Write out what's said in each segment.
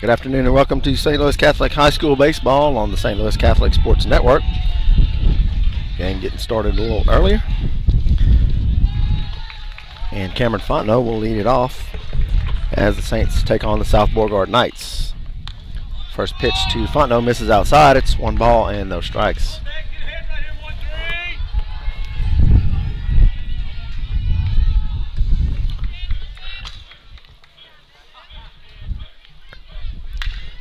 Good afternoon and welcome to St. Louis Catholic High School Baseball on the St. Louis Catholic Sports Network. Game getting started a little earlier. And Cameron Fontenot will lead it off as the Saints take on the South Beauregard Knights. First pitch to Fontenot misses outside. It's 1 ball and no strikes.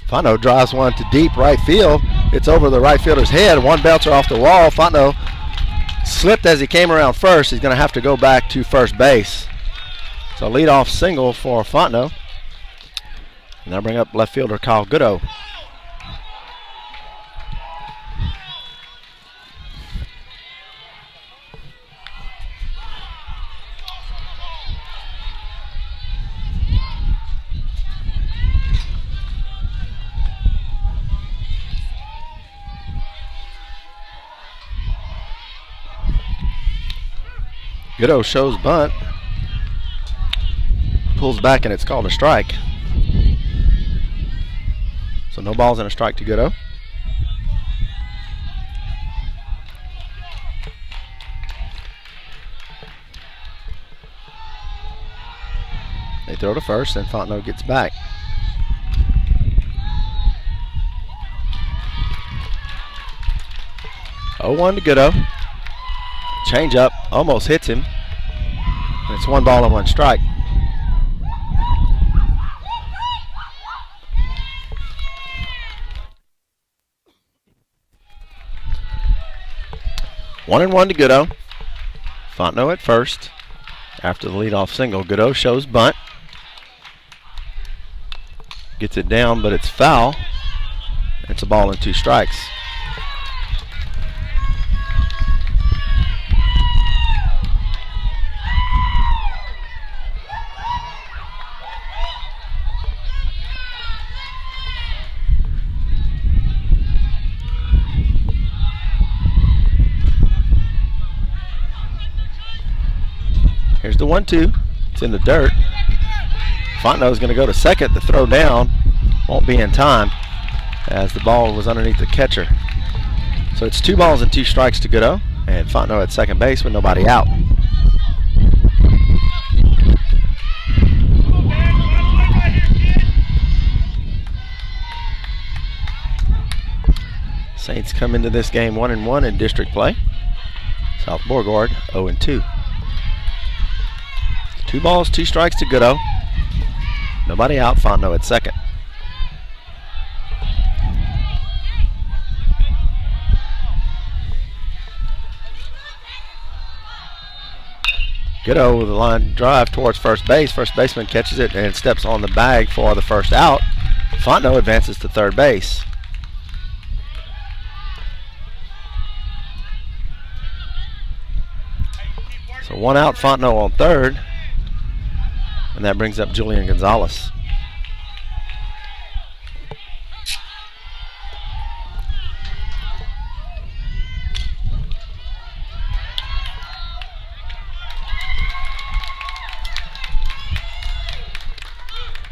Fontenot drives one to deep right field. It's over the right fielder's head. One bouncer off the wall. Fontenot slipped as he came around first. He's going to have to go back to first base. So leadoff single for Fontenot. And they'll bring up left fielder Kyle Goodo. Goodo shows bunt. Pulls back and it's called a strike. So no balls and a strike to Goodo. They throw to first and Fontenot gets back. Oh, 1 to Goodo. Change up, almost hits him. It's 1 ball and 1 strike. One and 1 to Goodo. Fontenot at first. After the leadoff single, Goodo shows bunt. Gets it down, but it's foul. It's a ball and 2 strikes. Here's the 1-2. It's in the dirt. Fontenot's going to go to second. The throw down won't be in time as the ball was underneath the catcher. So it's 2 balls and 2 strikes to Goodo, and Fontenot at second base with nobody out. Saints come into this game 1-1 in district play. South Beauregard 0-2. 2 balls, 2 strikes to Goodo. Nobody out. Fontenot at second. Goodo with a line drive towards first base. First baseman catches it and steps on the bag for the first out. Fontenot advances to third base. So 1 out, Fontenot on third. And that brings up Julian Gonzalez.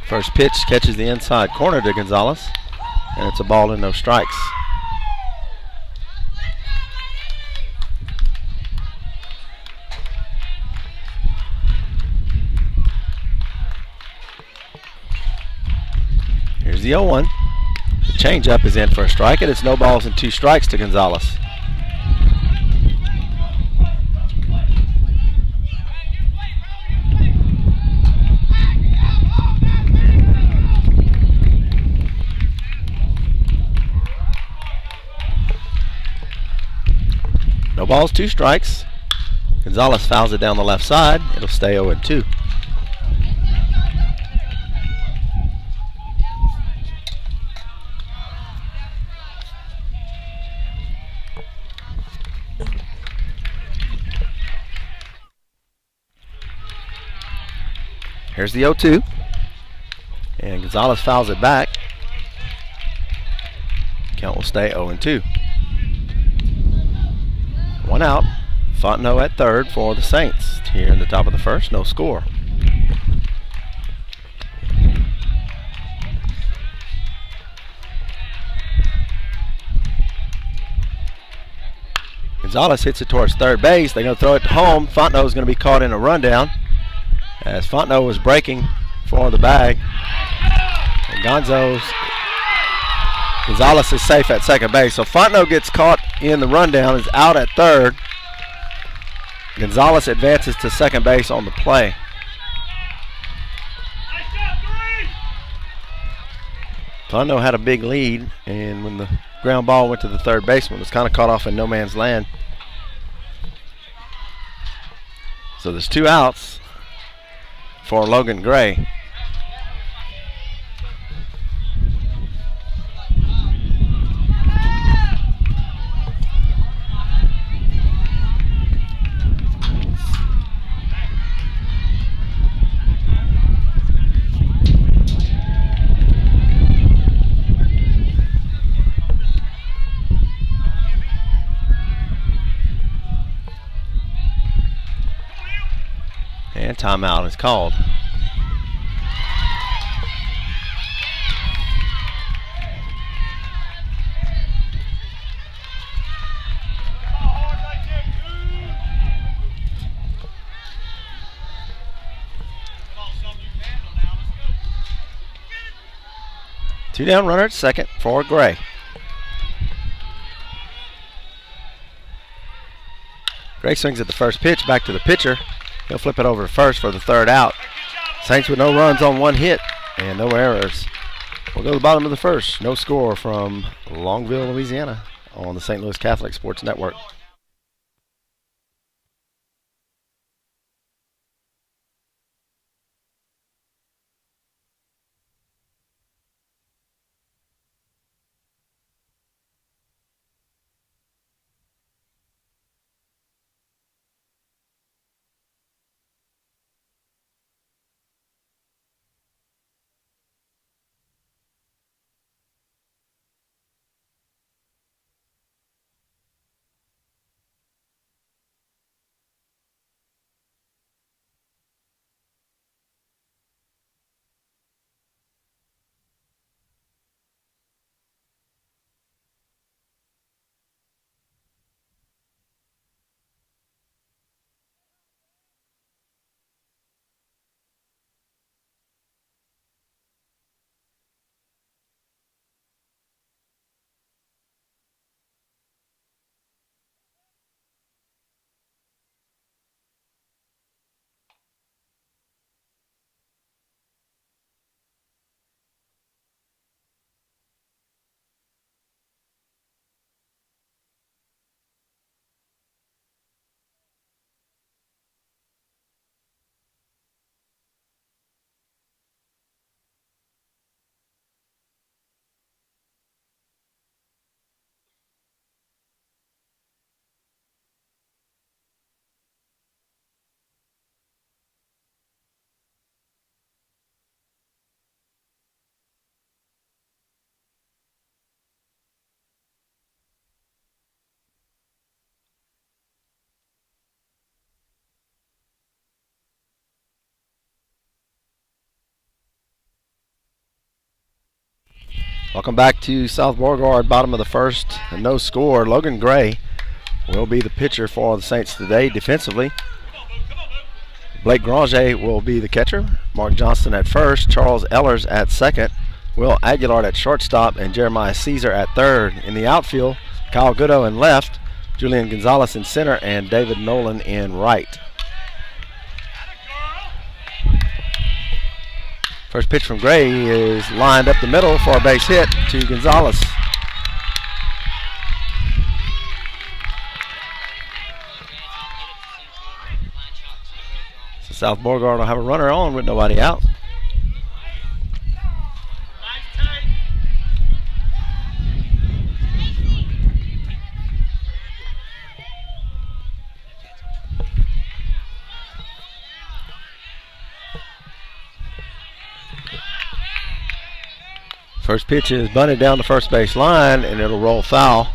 First pitch catches the inside corner to Gonzalez, and it's a ball and no strikes. the 0-1. The changeup is in for a strike, and it's no balls and 2 strikes to Gonzalez. No balls, 2 strikes. Gonzalez fouls it down the left side. It'll stay 0-2. Here's the 0-2. And Gonzalez fouls it back. Count will stay 0-2. 1 out. Fontenot at third for the Saints. Here in the top of the first, no score. Gonzalez hits it towards third base. They're going to throw it to home. Fontenot is going to be caught in a rundown as Fontenot was breaking for the bag. And Gonzalez is safe at second base. So Fontenot gets caught in the rundown, is out at third. Gonzalez advances to second base on the play. Fontenot had a big lead, and when the ground ball went to the third baseman, it was kind of caught off in no man's land. So there's 2 outs for Logan Gray. And timeout is called. Two down, runner at second for Gray. Gray swings at the first pitch, back to the pitcher. He'll flip it over to first for the third out. Saints with no runs on 1 hit and no errors. We'll go to the bottom of the first. No score from Longville, Louisiana on the St. Louis Catholic Sports Network. Welcome back to South Beauregard, bottom of the first, and no score. Logan Gray will be the pitcher for the Saints today defensively. Blake Granger will be the catcher. Mark Johnston at first. Charles Ellers at second. Will Aguilar at shortstop and Jeremiah Caesar at third. In the outfield, Kyle Goodo in left, Julian Gonzalez in center, and David Nolan in right. First pitch from Gray is lined up the middle for a base hit to Gonzalez. So South Beauregard will have a runner on with nobody out. First pitch is bunted down the first base line, and it'll roll foul.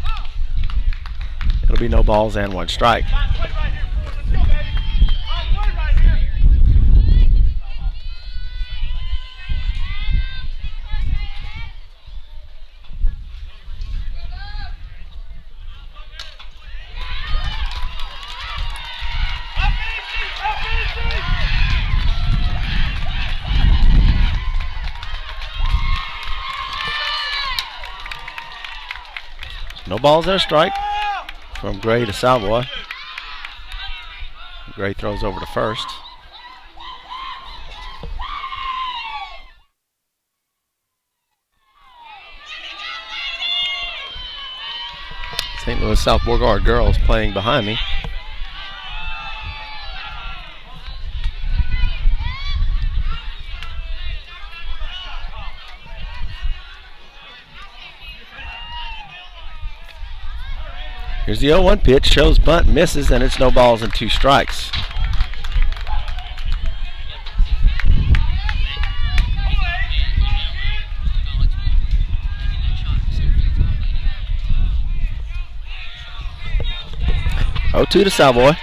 It'll be no balls and one strike. No balls and a strike from Gray to Savoy. Gray throws over to first. St. Louis South Beauregard girls playing behind me. Here's the 0-1 pitch, shows bunt, misses, and it's no balls and two strikes. Oh, 2 to Savoy.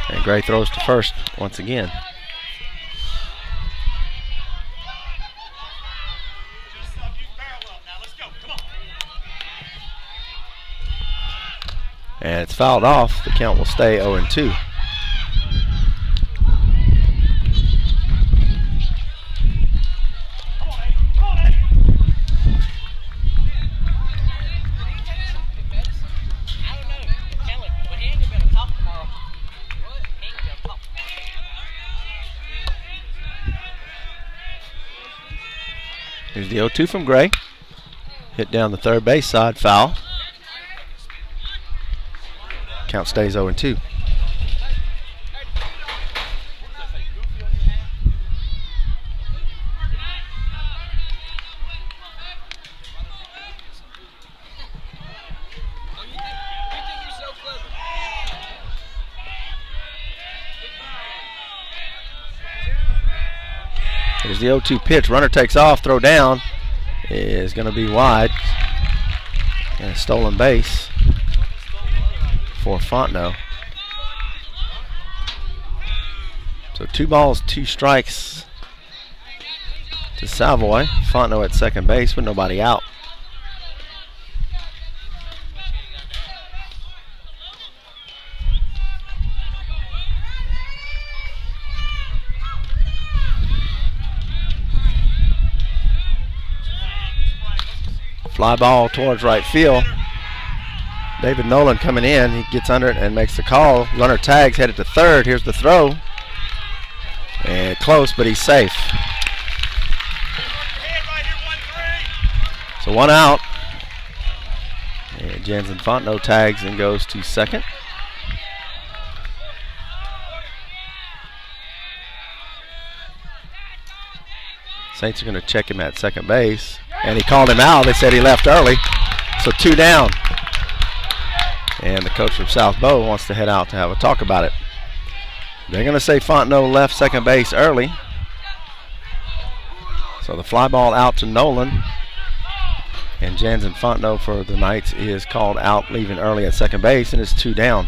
And Gray throws to first once again. And it's fouled off. The count will stay 0-2. Here's the 0-2 from Gray. Hit down the third base side, foul. Count stays 0-2. Here's the 0-2 pitch. Runner takes off, throw down is going to be wide. And a stolen base for Fontenot. So 2 balls, 2 strikes to Savoy. Fontenot at second base with nobody out. Fly ball towards right field. David Nolan coming in. He gets under it and makes the call. Runner tags, headed to third. Here's the throw. And close, but he's safe. So 1 out. And Jansen Fontenot tags and goes to second. Saints are going to check him at second base. And he called him out. They said he left early. So 2 down. And the coach from South Bow wants to head out to have a talk about it. They're going to say Fontenot left second base early. So the fly ball out to Nolan. And Jansen Fontenot for the Knights is called out, leaving early at second base, and it's 2 down.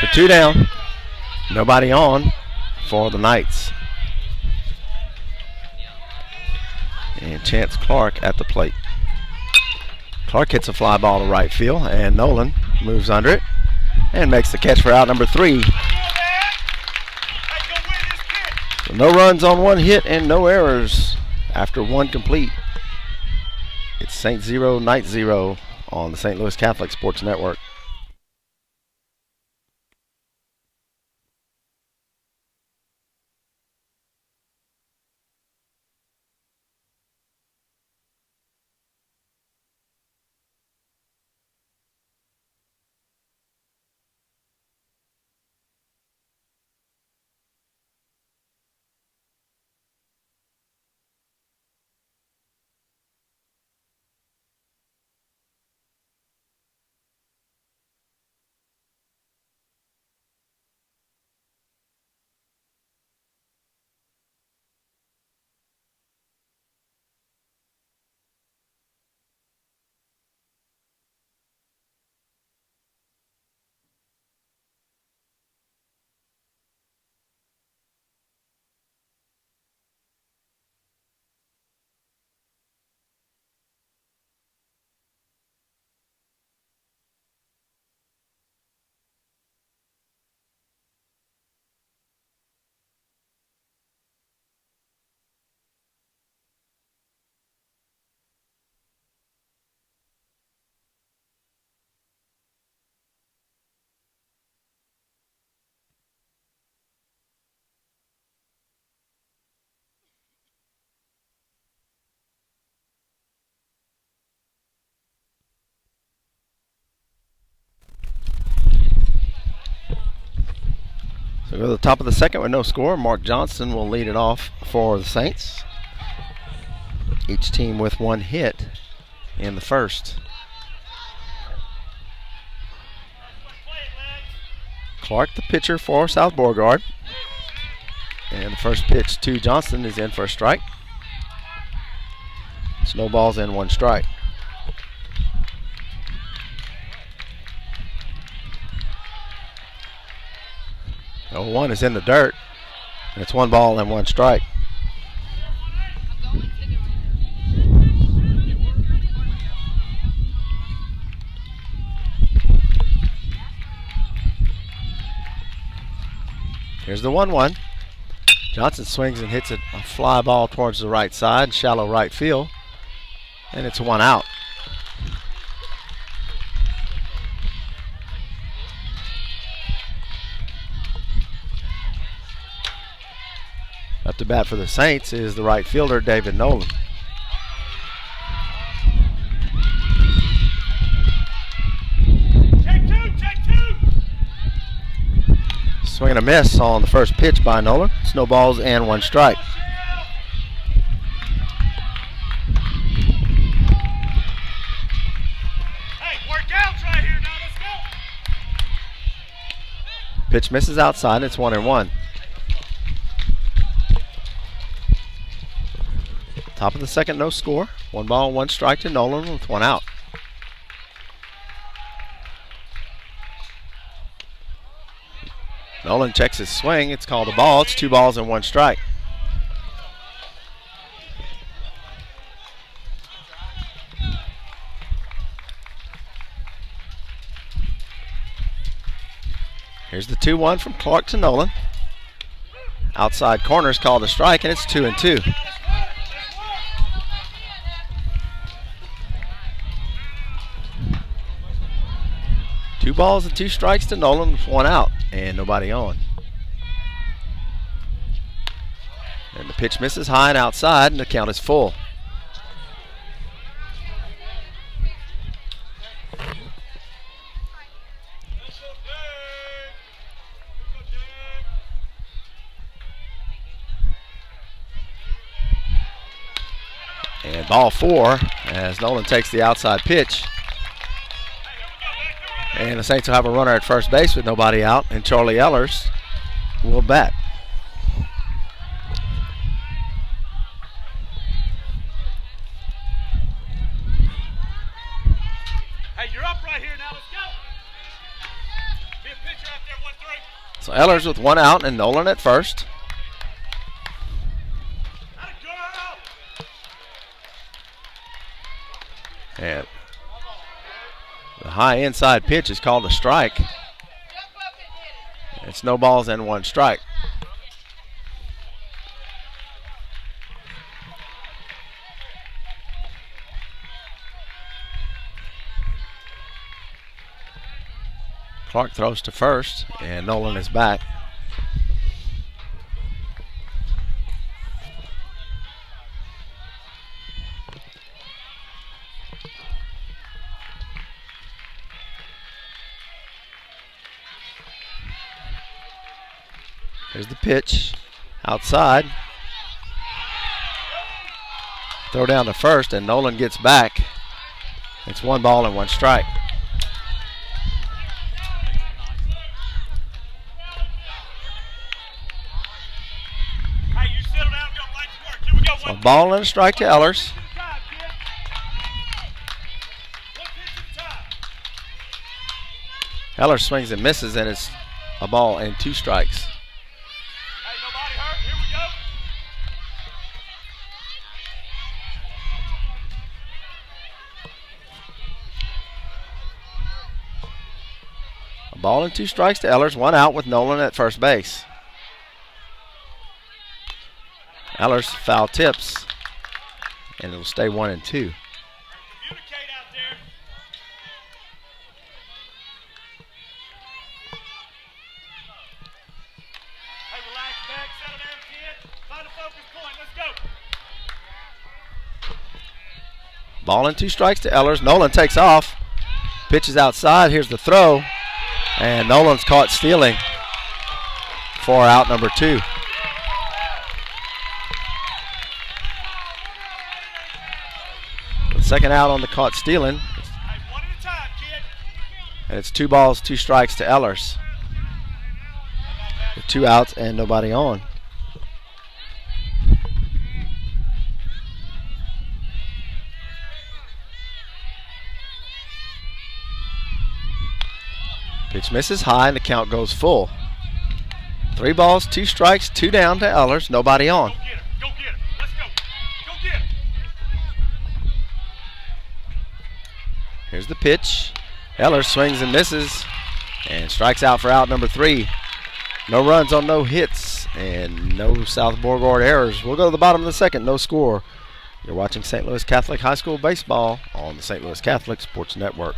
So 2 down. Nobody on. for the Knights. And Chance Clark at the plate. Clark hits a fly ball to right field, and Nolan moves under it and makes the catch for out number 3. So no runs on one hit and no errors after one complete. It's Saint 0, Knight 0 on the St. Louis Catholic Sports Network. So go to the top of the second with no score. Mark Johnston will lead it off for the Saints. Each team with one hit in the first. Clark, the pitcher for South Beauregard. And the first pitch to Johnston is in for a strike. Snowballs in, 1 strike. 0-1 is in the dirt. And it's 1 ball and 1 strike. Here's the 1-1. Johnson swings and hits a fly ball towards the right side, shallow right field, and it's 1 out. Up to bat for the Saints is the right fielder, David Nolan. Swing and a miss on the first pitch by Nolan. Snowballs and 1 strike. Hey, workouts right here now. Let's go. Pitch misses outside. It's 1-1. Top of the second, no score. 1 ball, 1 strike to Nolan with 1 out. Nolan checks his swing. It's called a ball. It's 2 balls and 1 strike. Here's the 2-1 from Clark to Nolan. Outside corner is called a strike, and it's 2-2. Two balls and 2 strikes to Nolan with 1 out and nobody on. And the pitch misses high and outside, and the count is full. And ball 4 as Nolan takes the outside pitch. And the Saints will have a runner at first base with nobody out, and Charlie Ellers will bat. Hey, you're up right here now. Let's go. Be a pitcher out there, 1-3. So Ellers with 1 out and Nolan at first. And the high inside pitch is called a strike. It's no balls and one strike. Clark throws to first, and Nolan is back. Here's the pitch outside. Throw down to first, and Nolan gets back. It's one ball and one strike. A ball and a strike to Ellers. Ellers swings and misses, and it's a ball and two strikes. Hey, nobody hurt. Here we go. A ball and two strikes to Ellers, one out with Nolan at first base. Ellers foul tips, and it'll stay 1-2. Communicate out there. Hey, relax back, settle down, kid. Find a focus point. Let's go. Ball and two strikes to Ellers. Nolan takes off. Pitches outside. Here's the throw. And Nolan's caught stealing for out number 2. Second out on the caught stealing. Hey, one at a time, kid. And it's 2 balls, 2 strikes to Ellers. With 2 outs and nobody on. Pitch misses high and the count goes full. 3 balls, 2 strikes, 2 down to Ellers, nobody on. Go get her. Go get her. Let's go. Go get her. Here's the pitch. Ellers swings and misses and strikes out for out number 3. No runs on no hits and no South Beauregard errors. We'll go to the bottom of the second, no score. You're watching St. Louis Catholic High School baseball on the St. Louis Catholic Sports Network.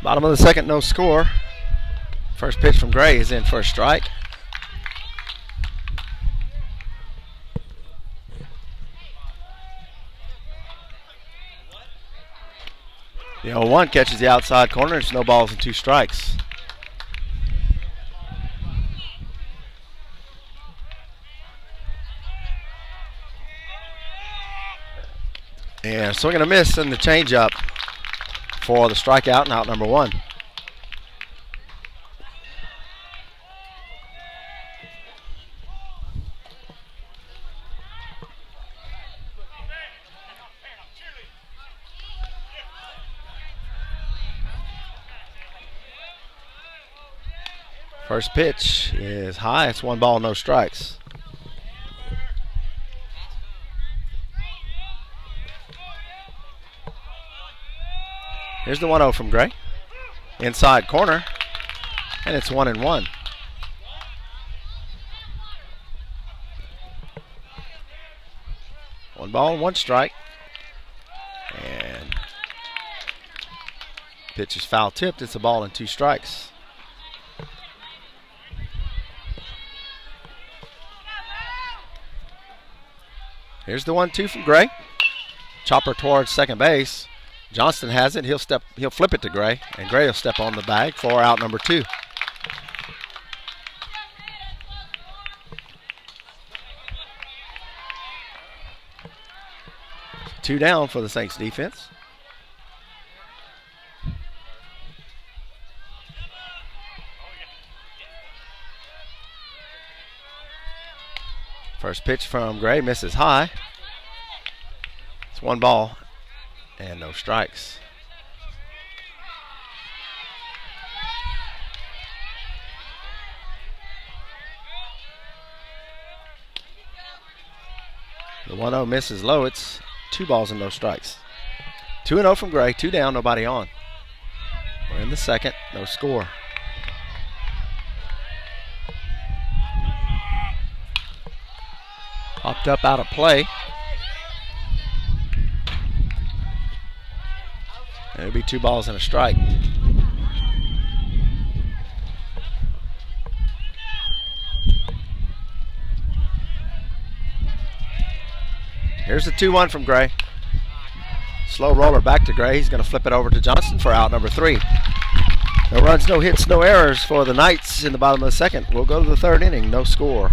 Bottom of the second, no score. First pitch from Gray is in for a strike. The 0-1 catches the outside corner. It's no balls and 2 strikes. And swing and a miss in the changeup for the strikeout and out number 1. First pitch is high. It's 1 ball, no strikes. Here's the 1-0 from Gray. Inside corner, and it's 1-1. One ball, 1 strike. And pitch is foul tipped. It's a ball and 2 strikes. Here's the 1-2 from Gray. Chopper towards second base. Johnston has it. He'll flip it to Gray, and Gray will step on the bag for out number 2. 2 down for the Saints defense. First pitch from Gray misses high. It's 1 ball and no strikes. The 1-0 misses low. It's 2 balls and no strikes. 2-0 from Gray. 2 down, nobody on. We're in the second. No score. Popped up out of play. It'll be 2 balls and a strike. Here's the 2-1 from Gray. Slow roller back to Gray. He's going to flip it over to Johnston for out number 3. No runs, no hits, no errors for the Knights in the bottom of the second. We'll go to the 3rd inning. No score.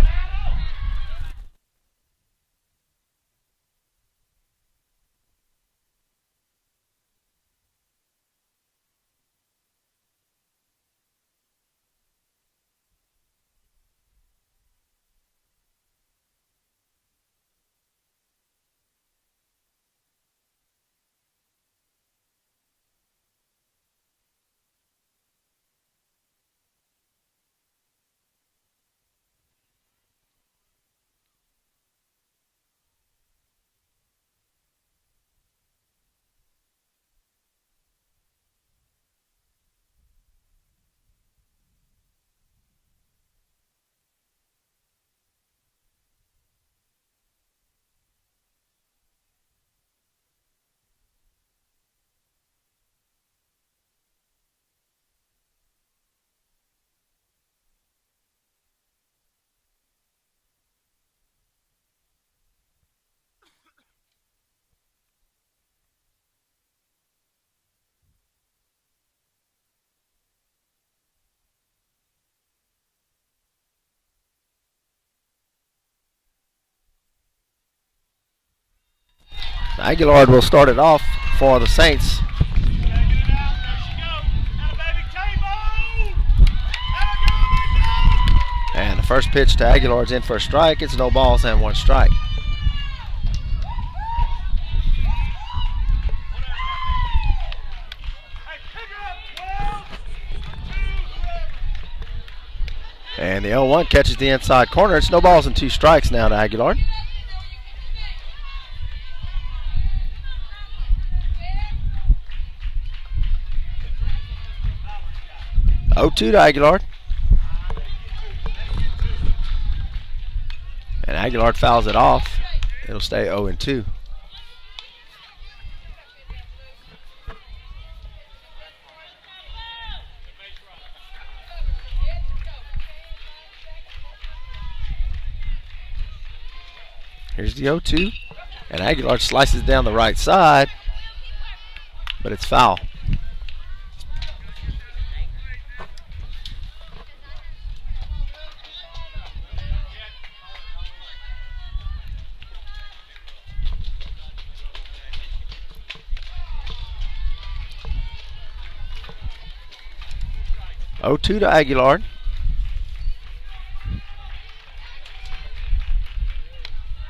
Aguilar will start it off for the Saints. And the first pitch to Aguilar is in for a strike. It's no balls and 1 strike. And the 0-1 catches the inside corner. It's no balls and 2 strikes now to Aguilar. 0-2 to Aguilar. And Aguilar fouls it off. It'll stay 0-2. Here's the 0-2. And Aguilar slices down the right side, but it's foul. To Aguilar.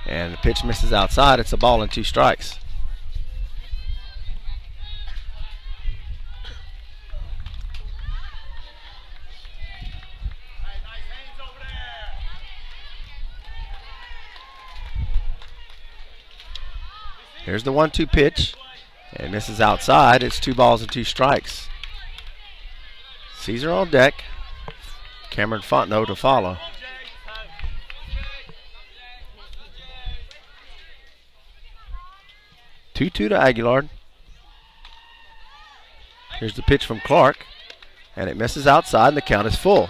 And the pitch misses outside. It's a ball and 2 strikes. Here's the 1-2 pitch. And misses outside. It's 2 balls and 2 strikes. Caesar on deck. Cameron Fontenot to follow. 2-2 to Aguilar. Here's the pitch from Clark. And it misses outside, and the count is full.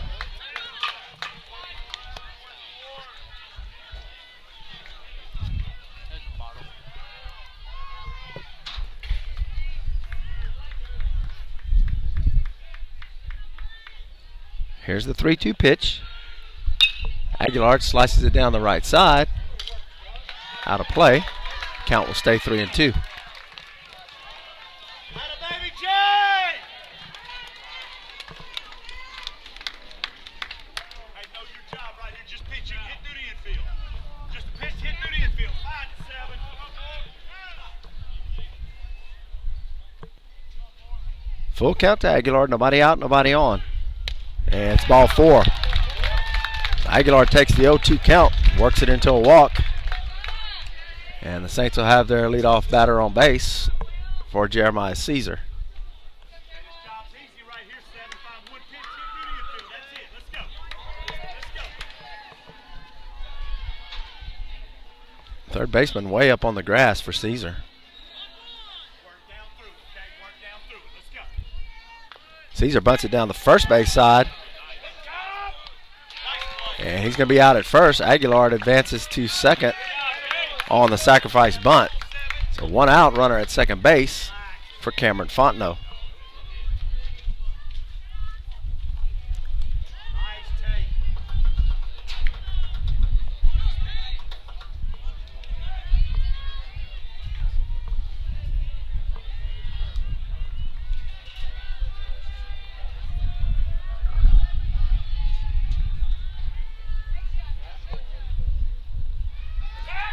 Here's the 3-2 pitch. Aguilar slices it down the right side. Out of play. Count will stay 3-2. Full count to Aguilar. Nobody out, nobody on. And it's ball 4. Aguilar takes the 0-2 count, works it into a walk. And the Saints will have their leadoff batter on base for Jeremiah Caesar. Third baseman way up on the grass for Caesar. Caesar bunts it down the first base side. And he's going to be out at first. Aguilar advances to second on the sacrifice bunt. So 1 out, runner at second base for Cameron Fontenot.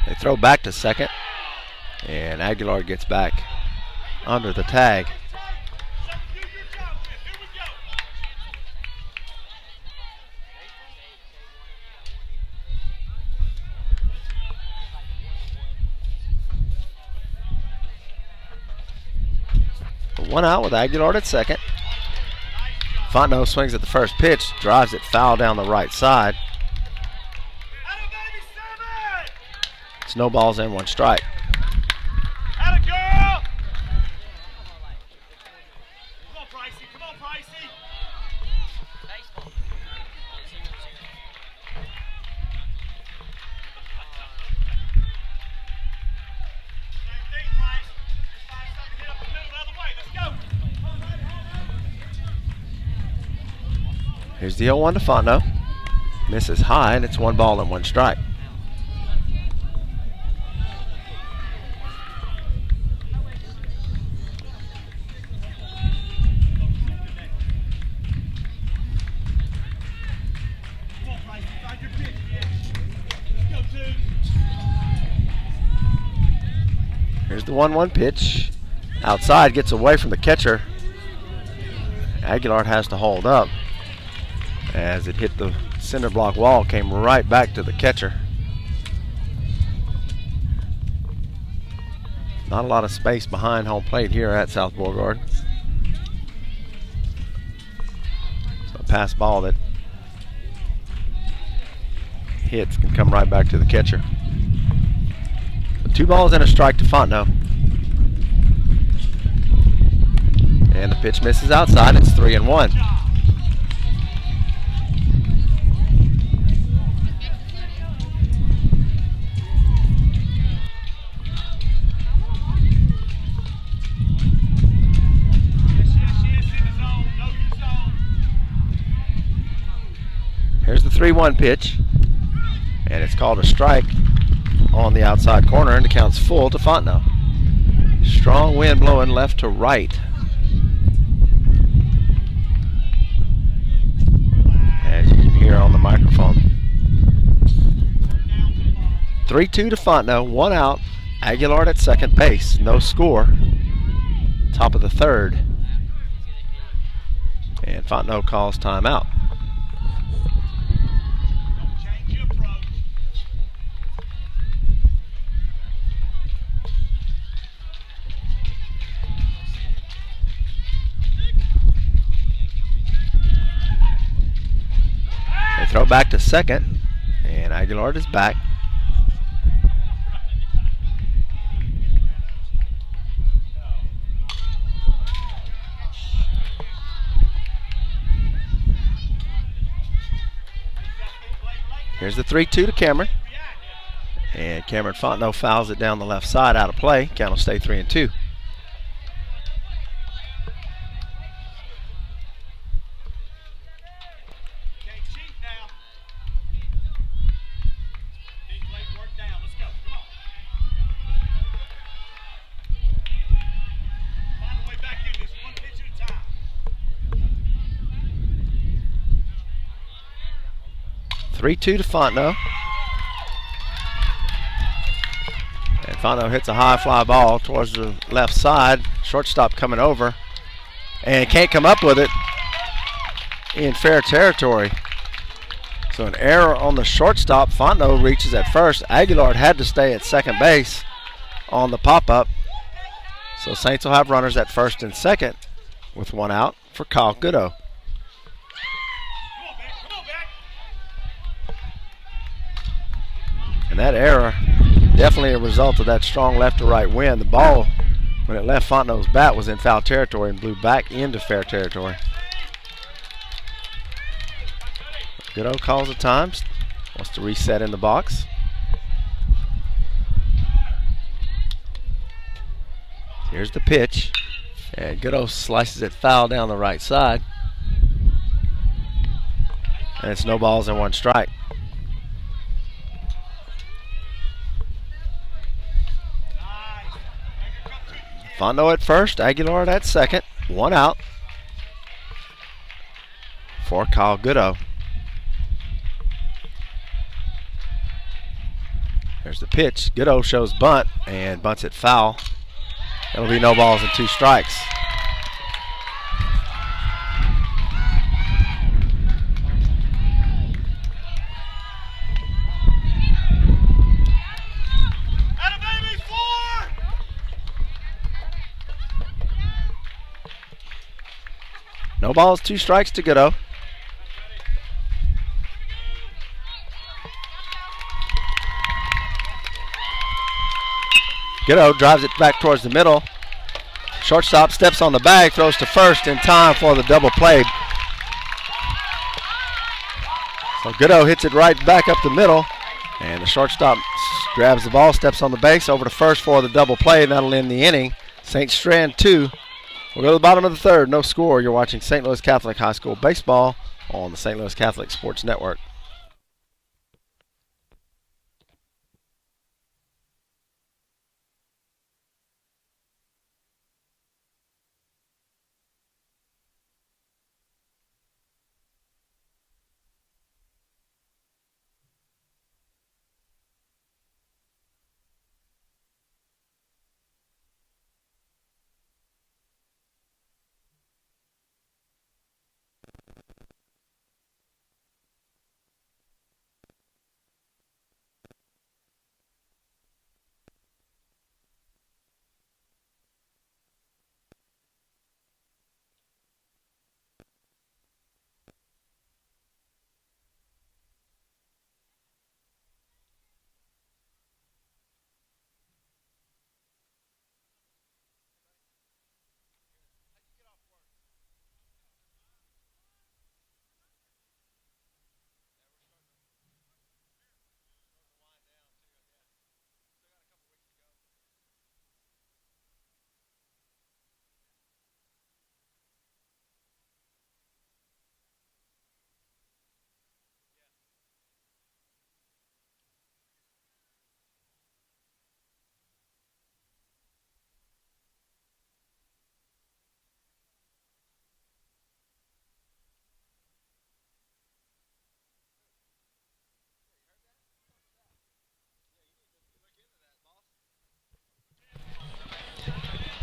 They throw back to second, and Aguilar gets back under the tag. One out with Aguilar at second. Fontenot swings at the first pitch, drives it foul down the right side. It's no balls and 1 strike. Atta girl! Come on, Pricey. Come on, Pricey. Baseball. Same thing, Price. Just find something to hit up the middle the other way. Let's go. Here's the 0-1 to Fontenot. Misses high, and it's 1 ball and 1 strike. Here's the 1-1 pitch. Outside, gets away from the catcher. Aguilar has to hold up as it hit the center block wall, came right back to the catcher. Not a lot of space behind home plate here at South Beauregard. So a pass ball that hits can come right back to the catcher. 2 balls and a strike to Fontenot. And the pitch misses outside. It's 3-1. Here's the 3-1 pitch. And it's called a strike on the outside corner, and the count's full to Fontenot. Strong wind blowing left to right. As you can hear on the microphone. 3-2 to Fontenot, 1 out. Aguilar at second base, no score. Top of the third. And Fontenot calls timeout. back to second, and Aguilar is back. Here's the 3-2 to Cameron. And Cameron Fontenot fouls it down the left side, out of play. Count will stay 3-2. To Fontenot. And Fontenot hits a high fly ball towards the left side. Shortstop coming over and can't come up with it in fair territory. So an error on the shortstop. Fontenot reaches at first. Aguilar had to stay at second base on the pop-up. So Saints will have runners at first and second with one out for Kyle Goodo. And that error, definitely a result of that strong left to right wind. The ball, when it left Fontenot's bat, was in foul territory and blew back into fair territory. Goodo calls the times, wants to reset in the box. Here's the pitch, and Goodo slices it foul down the right side. And it's no balls and one strike. Fontenot at first, Aguilar at second, one out for Kyle Goodo. There's the pitch. Goodo shows bunt and bunts it foul. It'll be no balls and two strikes. No balls, two strikes to Goodo. Goodo drives it back towards the middle. Shortstop steps on the bag, throws to first in time for the double play. So Goodo hits it right back up the middle, and the shortstop grabs the ball, steps on the base, over to first for the double play, and that'll end the inning. St. Strand 2. We'll go to the bottom of the third, no score. You're watching St. Louis Catholic High School baseball on the St. Louis Catholic Sports Network.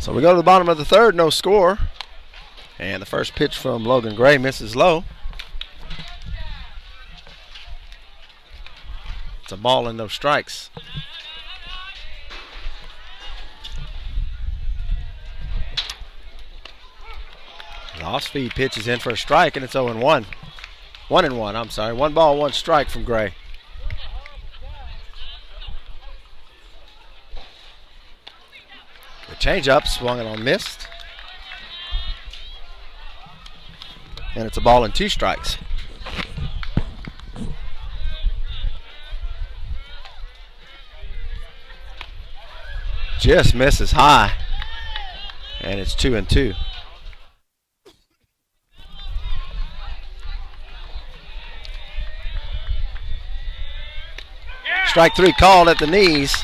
So we go to the bottom of the third, no score. And the first pitch from Logan Gray misses low. It's a ball and no strikes. The off-speed pitch is in for a strike, and it's 0-1. 1-1, I'm sorry. 1 ball, 1 strike from Gray. The changeup swung and on missed. And it's a ball and 2 strikes. Just misses high. And it's 2-2. Strike 3 called at the knees.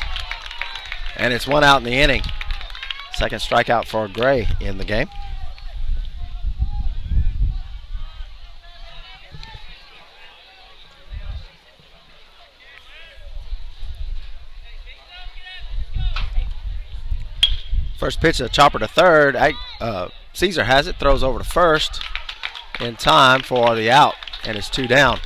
And it's 1 out in the inning. Second strikeout for Gray in the game. First pitch, a chopper to third. Caesar has it, throws over to first in time for the out, and it's 2 down.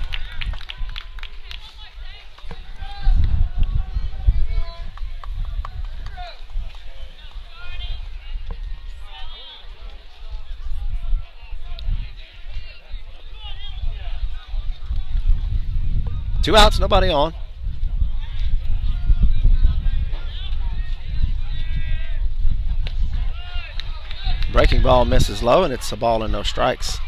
Two outs, nobody on. Breaking ball misses low, and it's a ball and no strikes.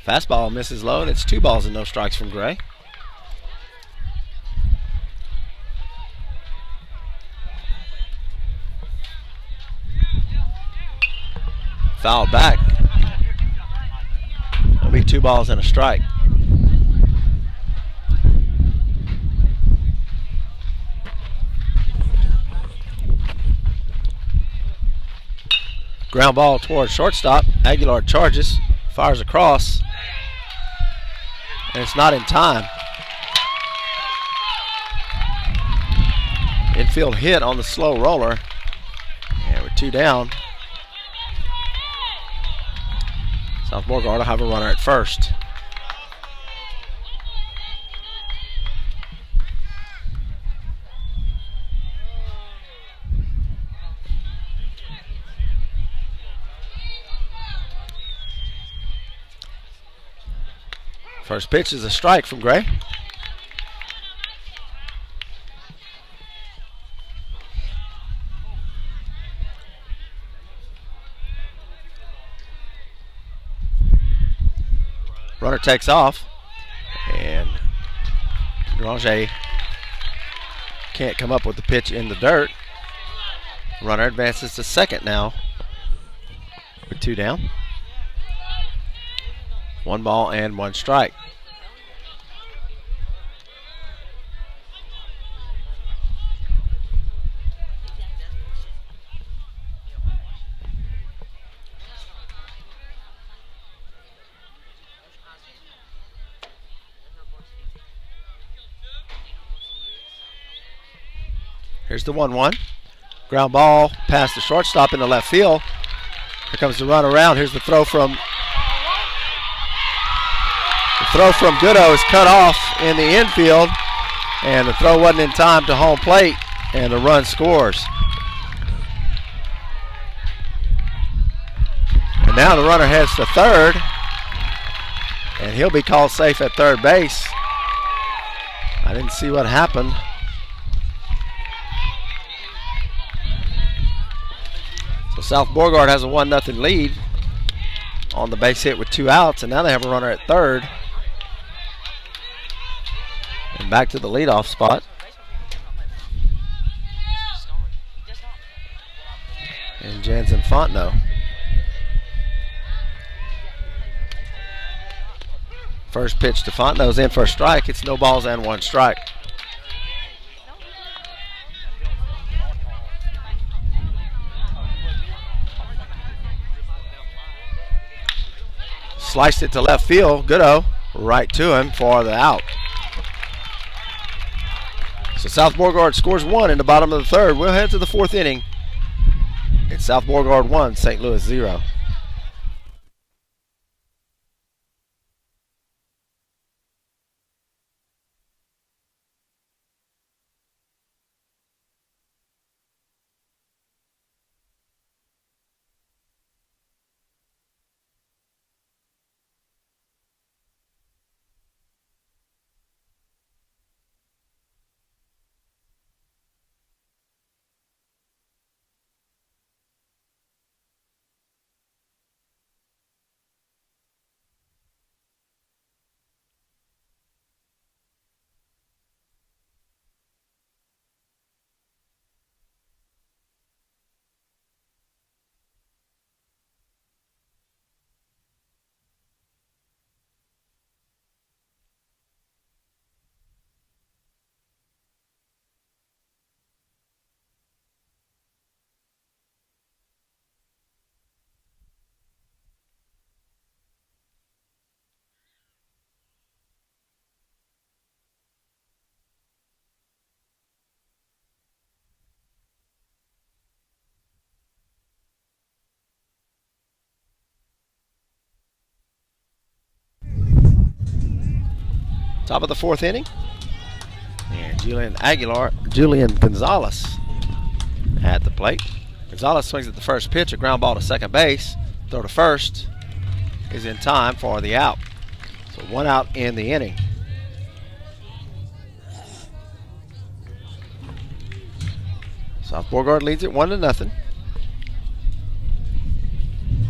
Fastball misses low, and it's 2 balls and no strikes from Gray. Fouled back. It'll be 2 balls and a strike. Ground ball towards shortstop. Aguilar charges, fires across, and it's not in time. Infield hit on the slow roller, and we're 2 down. South Beauregard will have a runner at first. First pitch is a strike from Gray. Runner takes off, and Granger can't come up with the pitch in the dirt. Runner advances to second now with 2 down. 1 ball and 1 strike. Here's the 1-1. Ground ball past the shortstop in the left field. Here comes the run around. Here's the throw from Goodo is cut off in the infield, and the throw wasn't in time to home plate, and the run scores. And now the runner heads to third, and he'll be called safe at third base. I didn't see what happened. So South Beauregard has a 1-0 lead on the base hit with 2 outs, and now they have a runner at third. And back to the leadoff spot. And Jansen Fontenot. First pitch to Fontenot's in for a strike. It's no balls and 1 strike. Sliced it to left field. Goodo right to him for the out. So South Beauregard scores 1 in the bottom of the third. We'll head to the 4th inning. It's South Beauregard 1, St. Louis 0. Top of the fourth inning. And Julian Gonzalez at the plate. Gonzalez swings at the first pitch, a ground ball to second base. Throw to first is in time for the out. So 1 out in the inning. South Beauregard leads it 1-0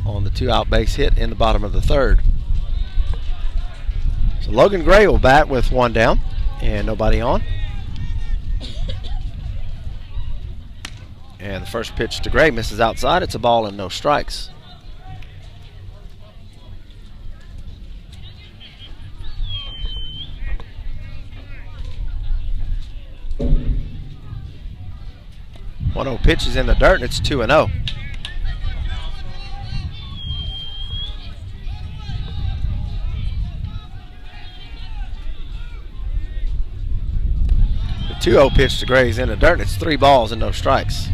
on the 2-out base hit in the bottom of the third. So Logan Gray will bat with 1 down and nobody on. And the first pitch to Gray misses outside. It's a ball and no strikes. One 0 pitch is in the dirt, and it's 2-0. The 2-0 pitch to Gray is in the dirt, and it's 3 balls and no strikes.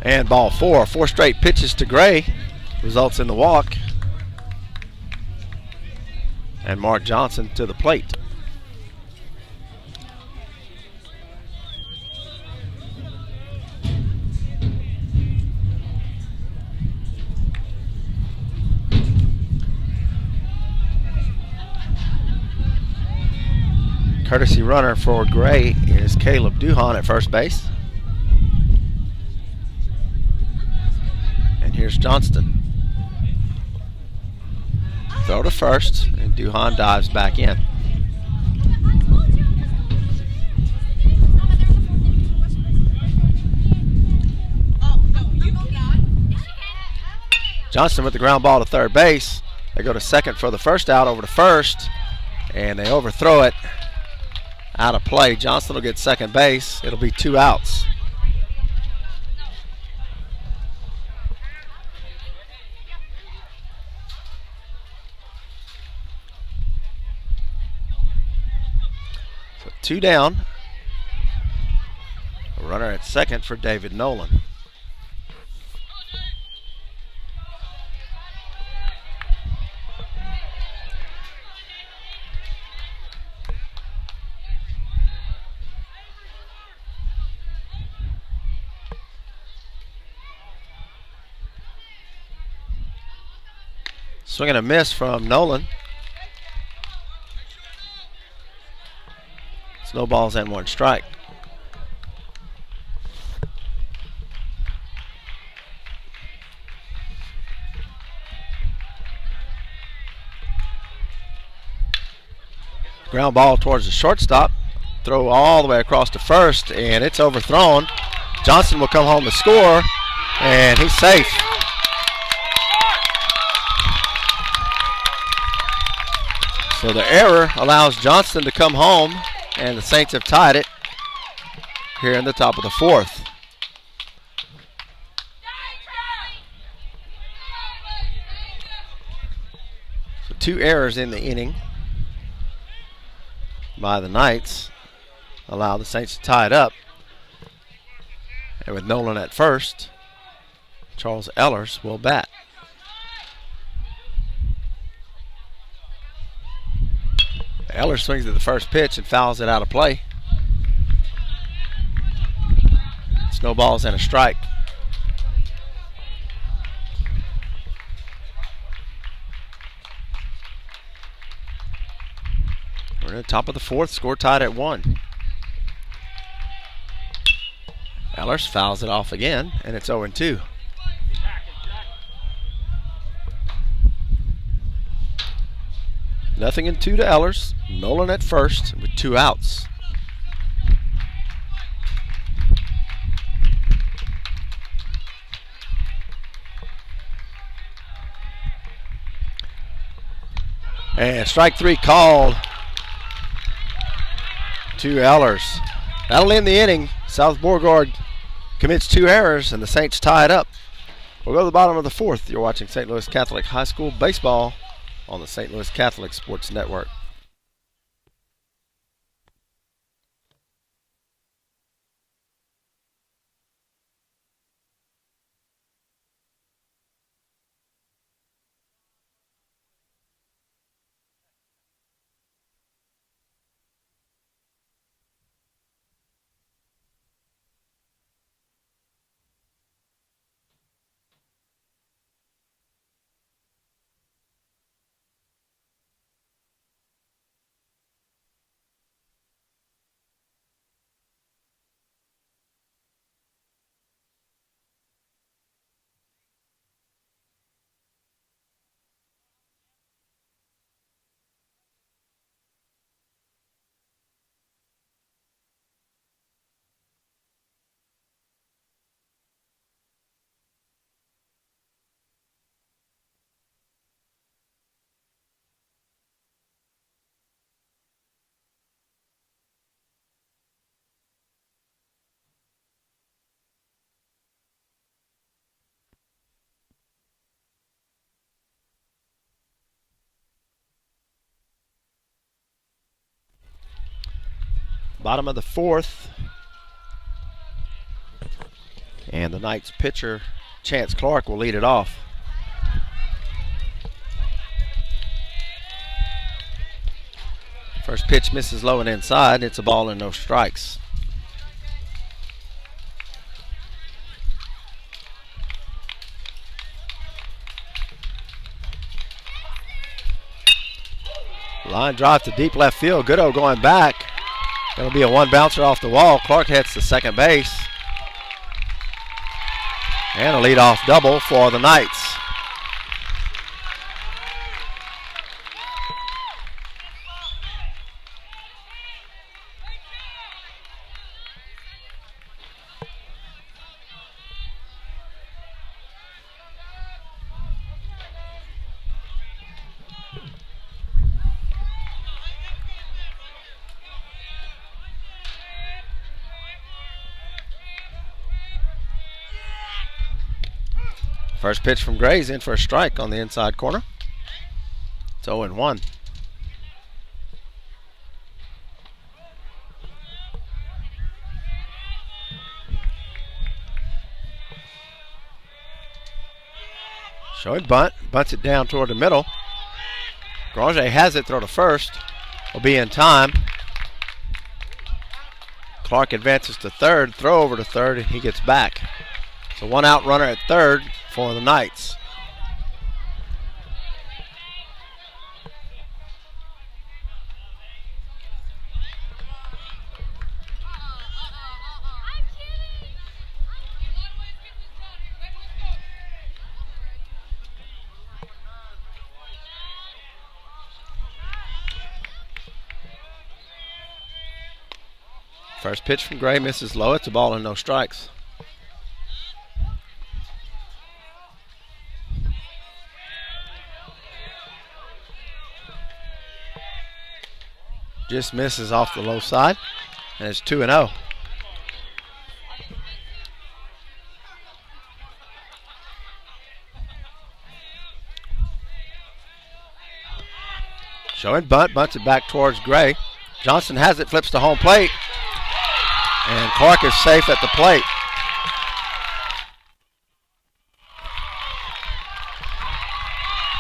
And ball 4. 4 straight pitches to Gray results in the walk. And Mark Johnson to the plate. Courtesy runner for Gray is Caleb Duhan at first base. And here's Johnston. Throw to first, and Duhan dives back in. Johnston with the ground ball to third base. They go to second for the first out, over to first, and they overthrow it out of play. Johnston will get second base. It'll be 2 outs. So 2 down. A runner at second for David Nolan. Swing and a miss from Nolan. Snowballs and 1 strike. Ground ball towards the shortstop. Throw all the way across to first, and it's overthrown. Johnson will come home to score, and he's safe. So the error allows Johnston to come home, and the Saints have tied it here in the top of the fourth. So 2 errors in the inning by the Knights allow the Saints to tie it up. And with Nolan at first, Charles Ellers will bat. Ellers swings at the first pitch and fouls it out of play. Snowballs and a strike. We're at the top of the fourth, score tied at 1. Ellers fouls it off again, and it's 0-2. Nothing in 2 to Ellers. Nolan at first with 2 outs. And strike 3 called to Ellers. That'll end the inning. South Beauregard commits 2 errors, and the Saints tie it up. We'll go to the bottom of the fourth. You're watching St. Louis Catholic High School baseball on the St. Louis Catholic Sports Network. Bottom of the fourth. And the Knights pitcher, Chance Clark, will lead it off. First pitch misses low and inside. It's a ball and no strikes. Line drive to deep left field. Goodo going back. Going to be a one bouncer off the wall. Clark heads to second base. And a leadoff double for the Knights. First pitch from Gray's in for a strike on the inside corner. It's 0-1. Showing bunt. Bunts it down toward the middle. Granger has it. Throw to first. Will be in time. Clark advances to third. Throw over to third, and he gets back. So one out runner at third for the Knights. First pitch from Gray misses low. It's a ball and no strikes. Just misses off the low side, and it's 2-0. Showing bunt, bunts it back towards Gray. Johnson has it, flips to home plate, and Clark is safe at the plate.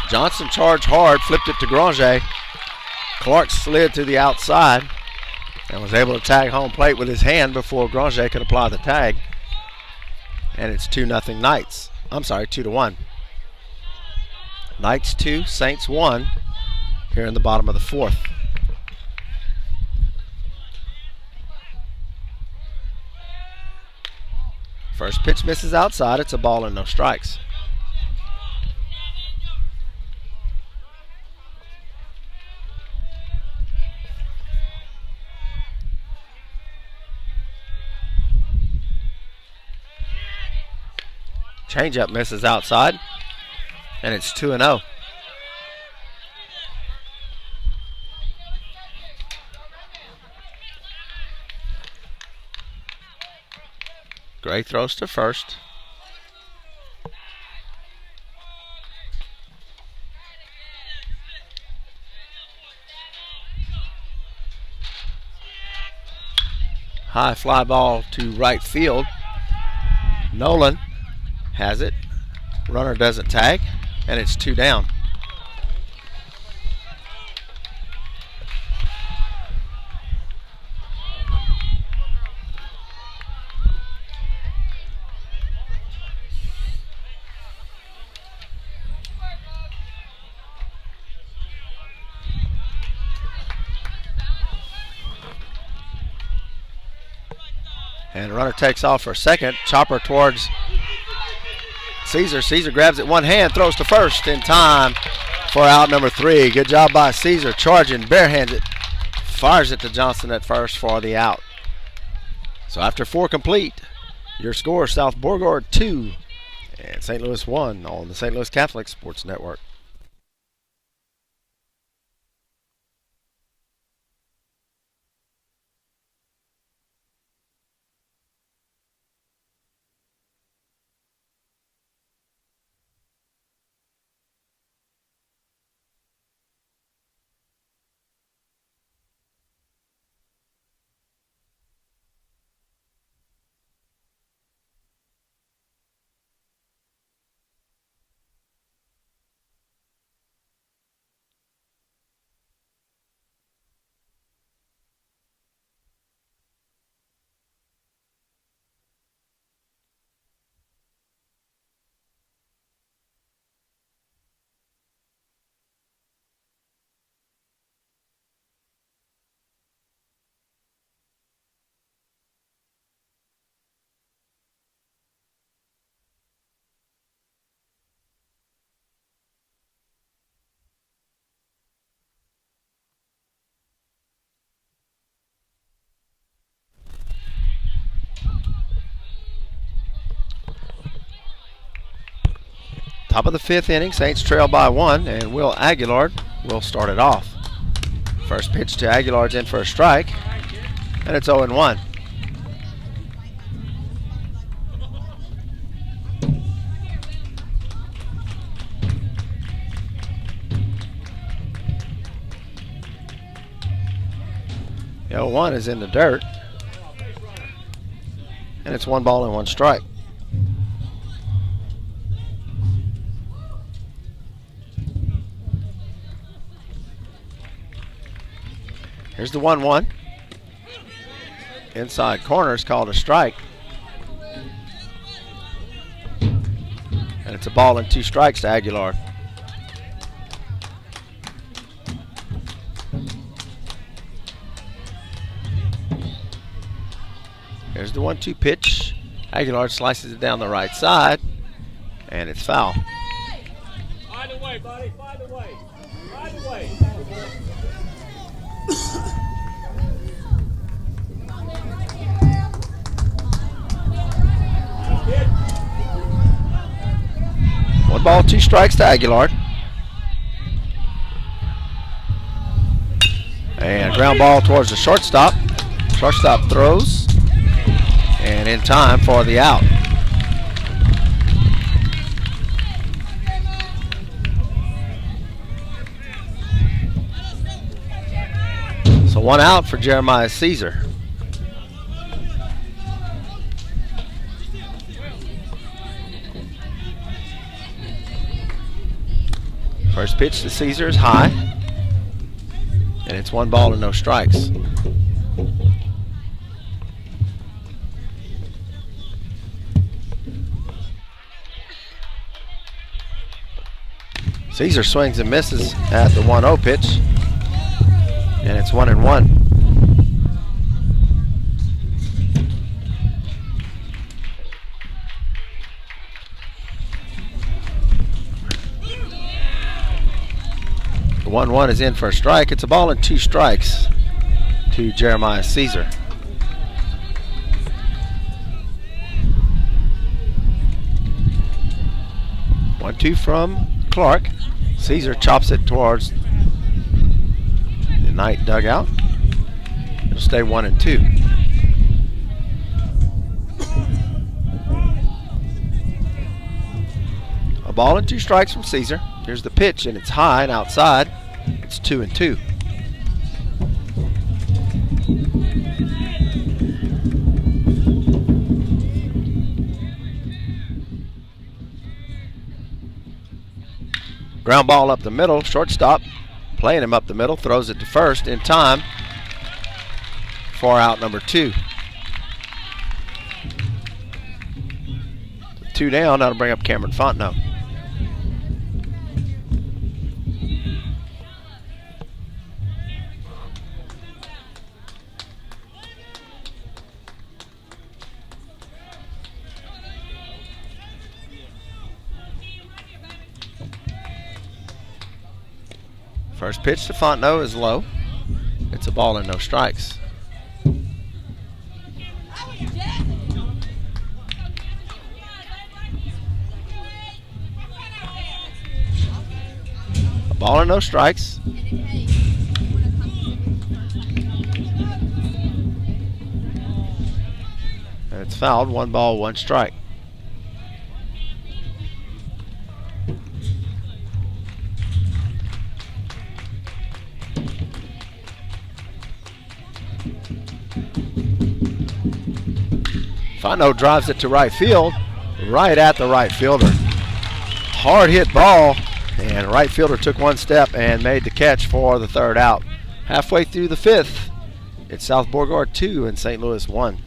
Johnson charged hard, flipped it to Granger. Clark slid to the outside and was able to tag home plate with his hand before Granger could apply the tag. And it's 2-0 Knights. I'm sorry, 2-1. Knights 2, Saints 1 here in the bottom of the fourth. First pitch misses outside. It's a ball and no strikes. Changeup misses outside, and it's 2-0. Gray throws to first. High fly ball to right field. Nolan has it. Runner doesn't tag, and it's 2 down. And runner takes off for a second. Chopper towards Caesar. Caesar grabs it one hand, throws to first in time for out number 3. Good job by Caesar, charging, barehands it, fires it to Johnson at first for the out. So after 4 complete, your score, South Borgard 2 and St. Louis 1 on the St. Louis Catholic Sports Network. Top of the 5th inning, Saints trail by 1, and Will Aguilar will start it off. First pitch to Aguilar's in for a strike, and it's 0-1. The 0-1 is in the dirt, and it's 1 ball and 1 strike. Here's the 1-1. Inside corner is called a strike. And it's a ball and 2 strikes to Aguilar. Here's the 1-2 pitch. Aguilar slices it down the right side, and it's foul. Find a way, buddy. Find a way. Find a way. One ball, 2 strikes to Aguilar. And ground ball towards the shortstop. Shortstop throws, and in time for the out. So 1 out for Jeremiah Caesar. First pitch to Caesar is high, and it's 1 ball and no strikes. Caesar swings and misses at the 1-0 pitch, and it's 1-1. The 1-1 is in for a strike. It's a ball and 2 strikes to Jeremiah Caesar. One-two from Clark. Caesar chops it towards the night dugout. It'll stay 1-2. A ball and 2 strikes from Caesar. Here's the pitch, and it's high and outside. It's 2-2. Ground ball up the middle. Shortstop playing him up the middle. Throws it to first in time for out number 2. 2 down. That'll bring up Cameron Fontenot. First pitch to Fontenot is low. It's a ball and no strikes. A ball and no strikes. And it's fouled. 1 ball, 1 strike. Fontenot drives it to right field, right at the right fielder. Hard hit ball, and right fielder took 1 step and made the catch for the 3rd out. Halfway through the 5th, it's South Beauregard 2 and St. Louis 1.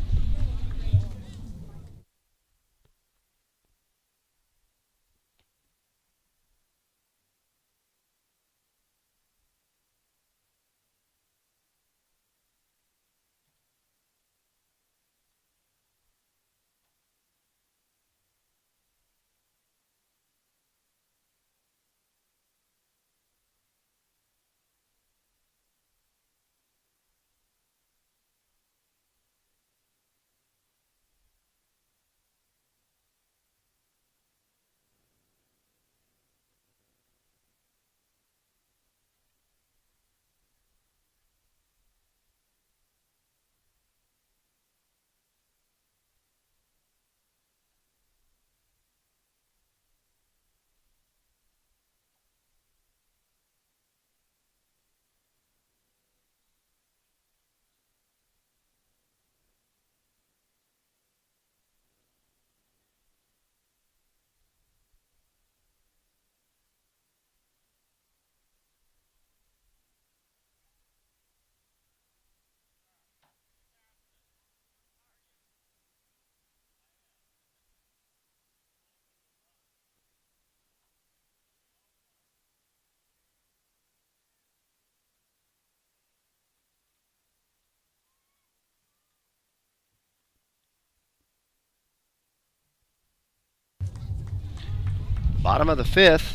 Bottom of the 5th.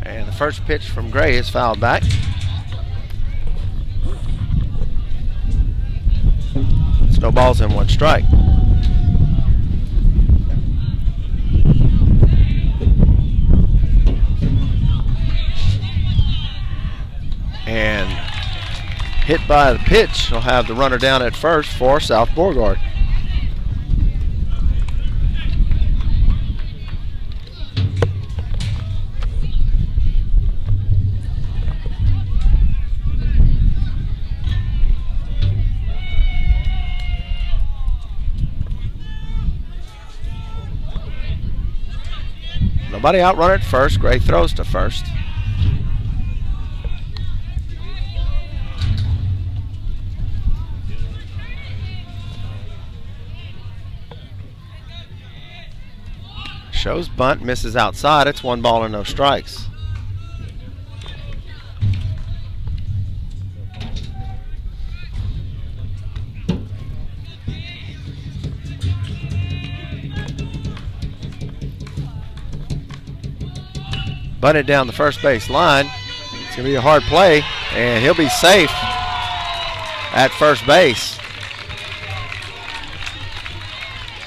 And the first pitch from Gray is fouled back. No balls and 1 strike. And hit by the pitch will have the runner down at first for South Beauregard. Nobody outrun at first. Gray throws to first. Shows bunt, misses outside. It's 1 ball and no strikes. Bunted down the first base line. It's going to be a hard play, and he'll be safe at first base.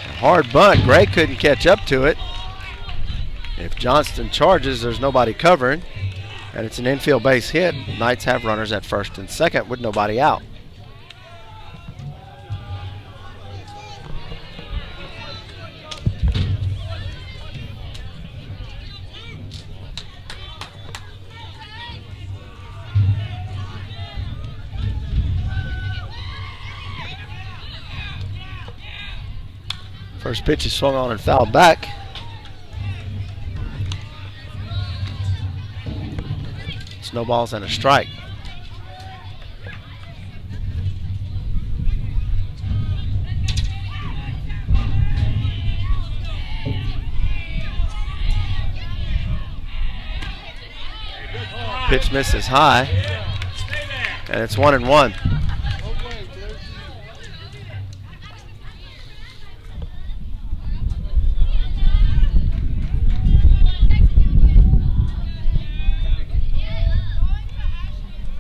A hard bunt. Gray couldn't catch up to it. If Johnston charges, there's nobody covering, and it's an infield base hit. Knights have runners at first and second with nobody out. First pitch is swung on and fouled back. No balls and a strike. Pitch misses high, and it's 1-1.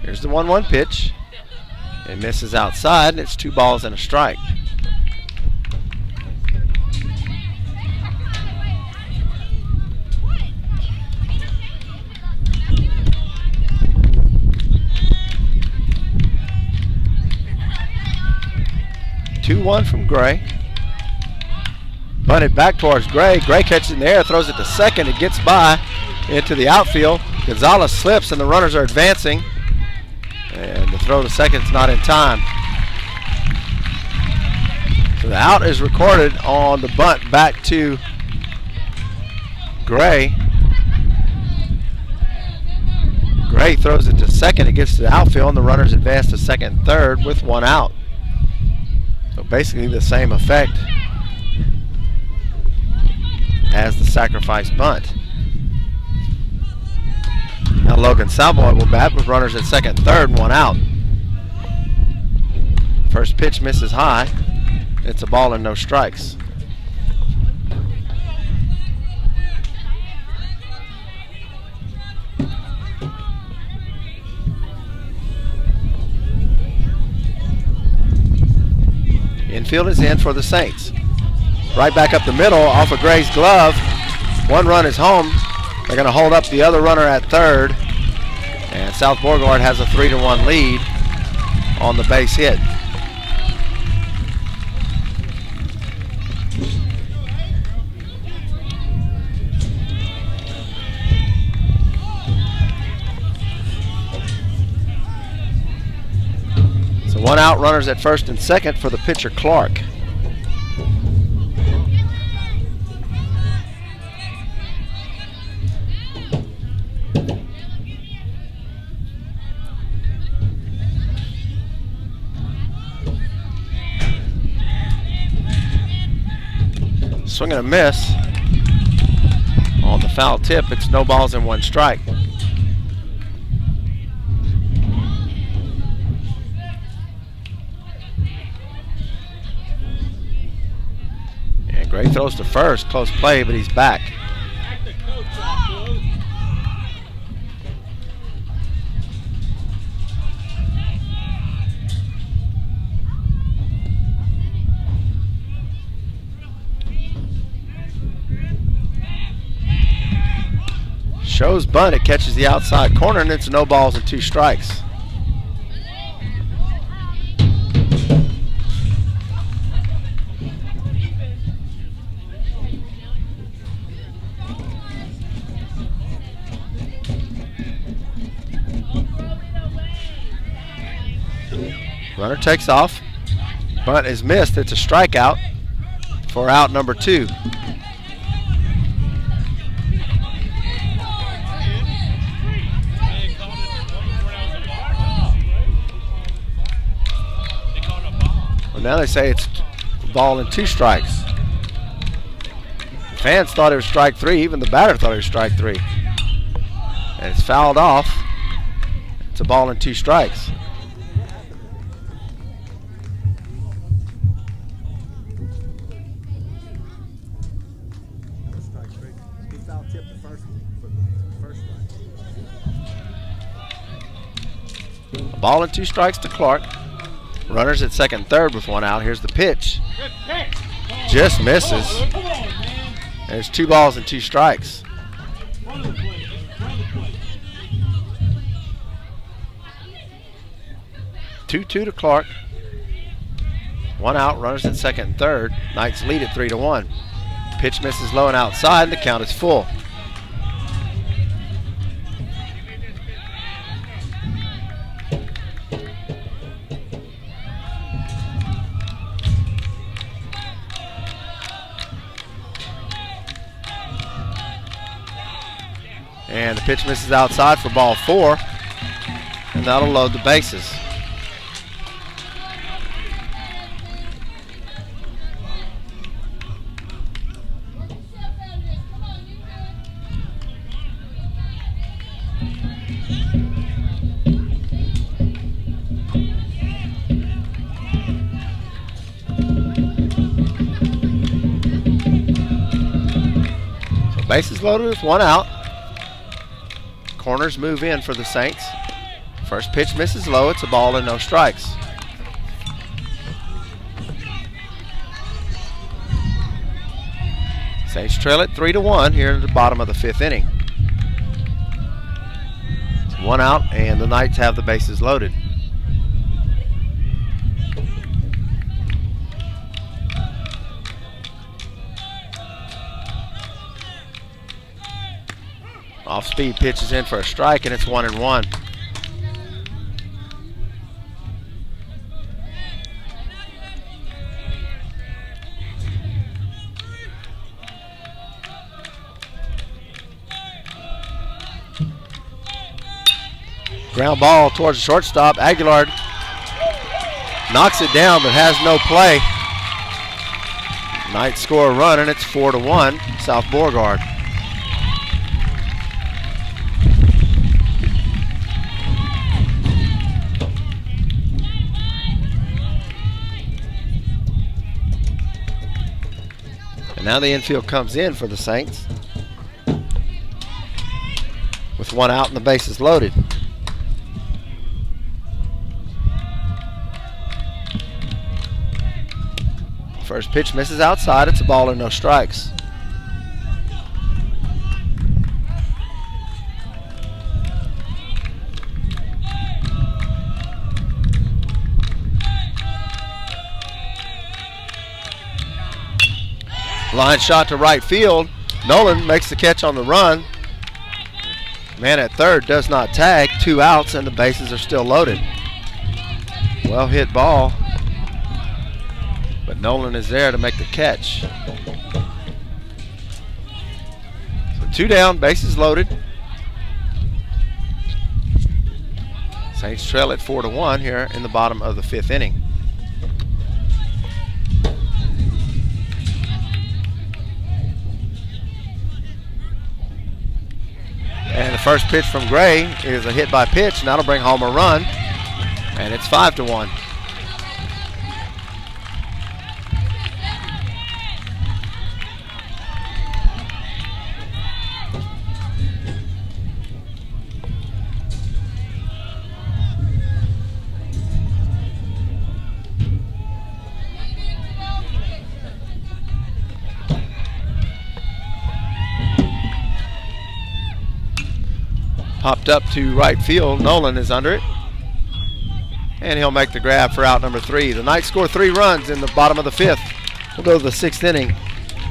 Here's the 1-1 pitch. It misses outside, and it's 2 balls and a strike. Two-one from Gray. Bunted back towards Gray. Gray catches it in the air, throws it to second. It gets by into the outfield. Gonzalez slips, and the runners are advancing. And the throw to second is not in time. So the out is recorded on the bunt back to Gray. Gray throws it to second. It gets to the outfield, and the runners advance to second and third with 1 out. So basically the same effect as the sacrifice bunt. Now Logan Savoy will bat with runners at second and third and 1 out. First pitch misses high. It's a ball and no strikes. Infield is in for the Saints. Right back up the middle off of Gray's glove. 1 run is home. They're going to hold up the other runner at third, and South Beauregard has a 3-1 lead on the base hit. So 1 out, runners at first and second for the pitcher Clark. Swing and a miss on the foul tip. It's no balls and 1 strike. And Gray throws to first. Close play, but he's back. Shows bunt. It catches the outside corner, and it's no balls and 2 strikes. Runner takes off. Bunt is missed. It's a strikeout for out number 2. Well, now they say it's ball and 2 strikes. The fans thought it was strike 3. Even the batter thought it was strike 3. And it's fouled off. It's a ball and 2 strikes. A ball and 2 strikes to Clark. Runners at second and third with 1 out. Here's the pitch. Just misses. There's 2 balls and 2 strikes. Two to Clark. 1 out. Runners at second and third. Knights lead at 3-1. Pitch misses low and outside, and the count is full. And the pitch misses outside for ball 4, and that'll load the bases. So bases loaded with 1 out. Corners move in for the Saints. First pitch misses low. It's a ball and no strikes. Saints trail it 3-1 here in the bottom of the 5th inning. It's 1 out, and the Knights have the bases loaded. Off-speed pitch is in for a strike, and it's 1-1. Ground ball towards the shortstop. Aguilar knocks it down, but has no play. Knights score a run, and it's 4-1, South Beauregard. Now the infield comes in for the Saints with 1 out and the bases loaded. First pitch misses outside. It's a ball and no strikes. Line shot to right field. Nolan makes the catch on the run. Man at third does not tag. 2 outs and the bases are still loaded. Well hit ball, but Nolan is there to make the catch. So 2 down, bases loaded. Saints trail at 4-1 here in the bottom of the 5th inning. And the first pitch from Gray is a hit by pitch, and that'll bring home a run. And it's 5-1. Popped up to right field. Nolan is under it. And he'll make the grab for out number 3. The Knights score 3 runs in the bottom of the 5th. We'll go to the 6th inning.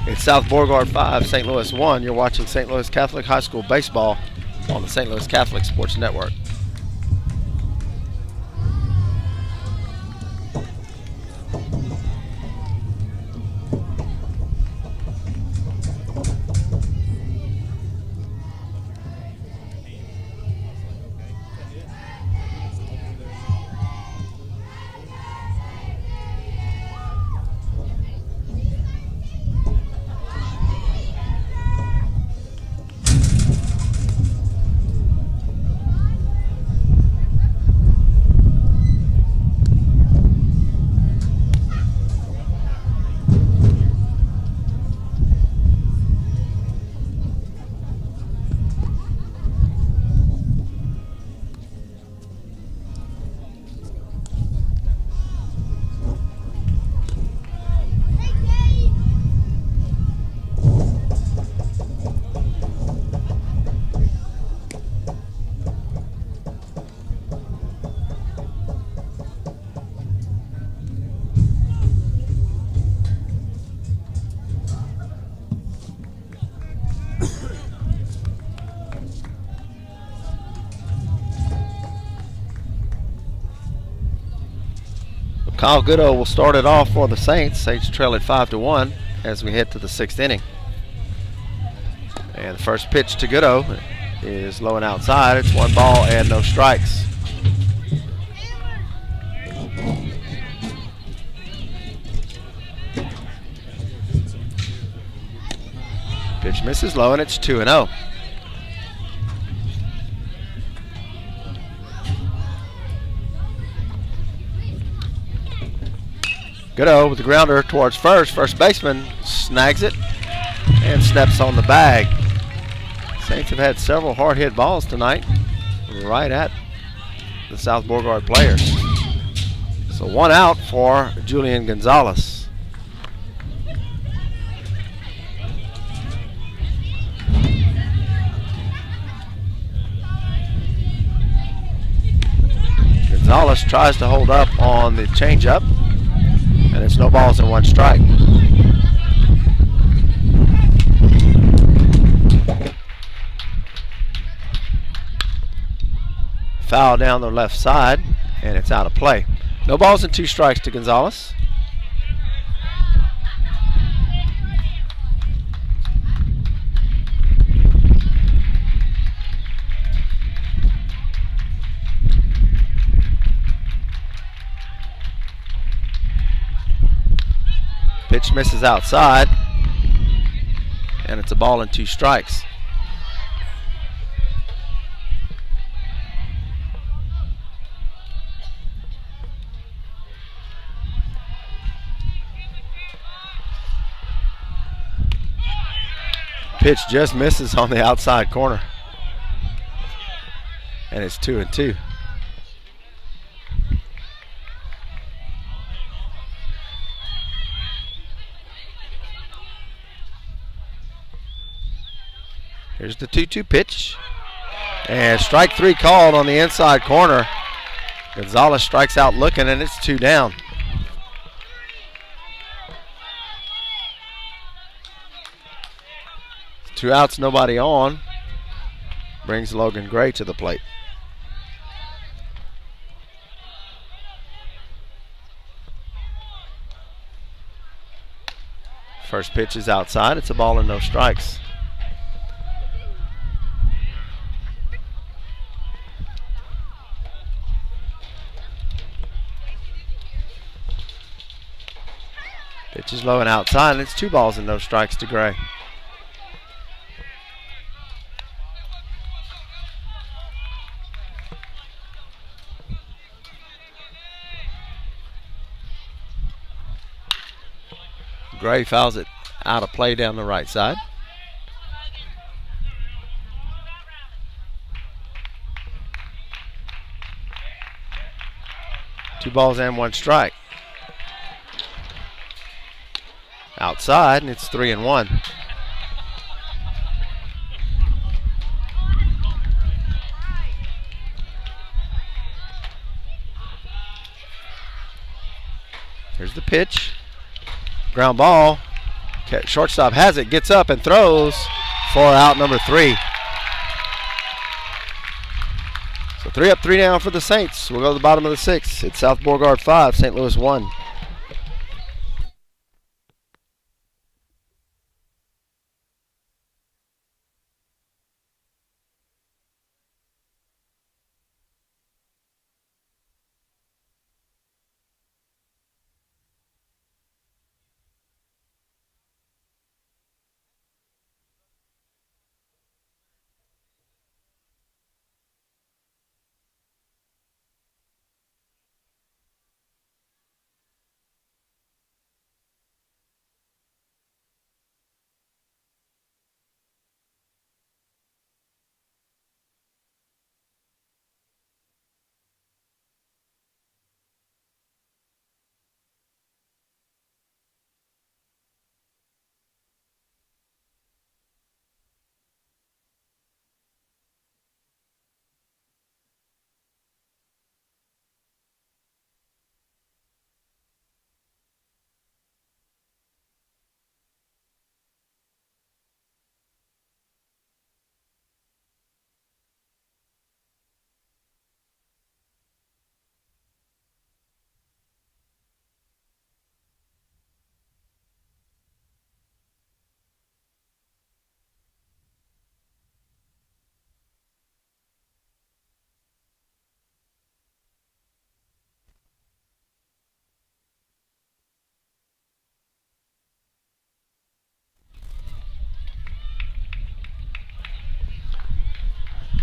It's South Beauregard 5, St. Louis 1. You're watching St. Louis Catholic High School baseball on the St. Louis Catholic Sports Network. Kyle Goodo will start it off for the Saints. Saints trail at 5-1 as we head to the 6th inning. And the first pitch to Goodo is low and outside. It's 1 ball and no strikes. Pitch misses low and it's 2-0. Goodo with the grounder towards first. First baseman snags it and steps on the bag. Saints have had several hard hit balls tonight right at the South Beauregard players. So 1 out for Julian Gonzalez. Gonzalez tries to hold up on the changeup. And it's no balls and 1 strike. Foul down the left side, and it's out of play. No balls and 2 strikes to Gonzalez. Pitch misses outside, and it's a ball and 2 strikes. Pitch just misses on the outside corner, and it's 2-2. Here's the 2-2 pitch. And strike 3 called on the inside corner. Gonzalez strikes out looking, and it's 2 down. Two outs, nobody on. Brings Logan Gray to the plate. First pitch is outside. It's a ball and no strikes. Pitch is low and outside, and it's 2 balls and no strikes to Gray. Gray fouls it out of play down the right side. Two balls and 1 strike. Outside, and it's 3-1. the pitch. Ground ball. Shortstop has it, gets up and throws for out number 3. So 3 up, 3 down for the Saints. We'll go to the bottom of the 6th. It's South Beauregard 5, St. Louis 1.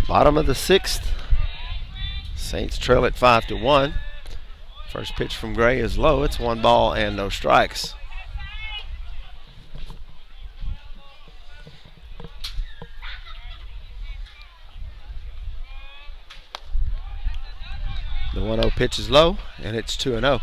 Bottom of the 6th. Saints trail at 5-1. First pitch from Gray is low. It's 1 ball and no strikes. The 1-0 pitch is low, and it's 2-0.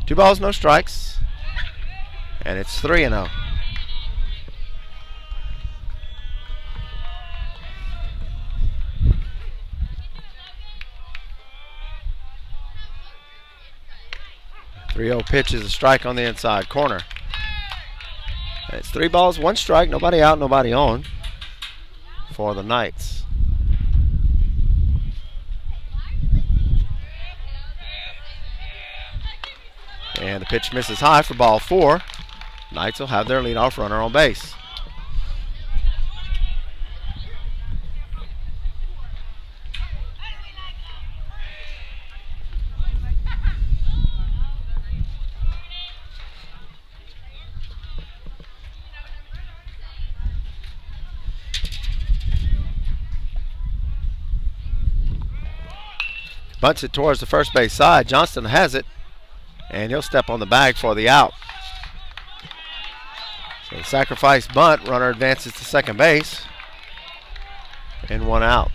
Two balls, no strikes, and it's 3-0. The 3-0 pitch is a strike on the inside corner. And it's 3 balls, 1 strike, nobody out, nobody on for the Knights. And the pitch misses high for ball 4. Knights will have their leadoff runner on base. Bunts it towards the first base side. Johnston has it, and he'll step on the bag for the out. So the sacrifice bunt, runner advances to second base, and 1 out.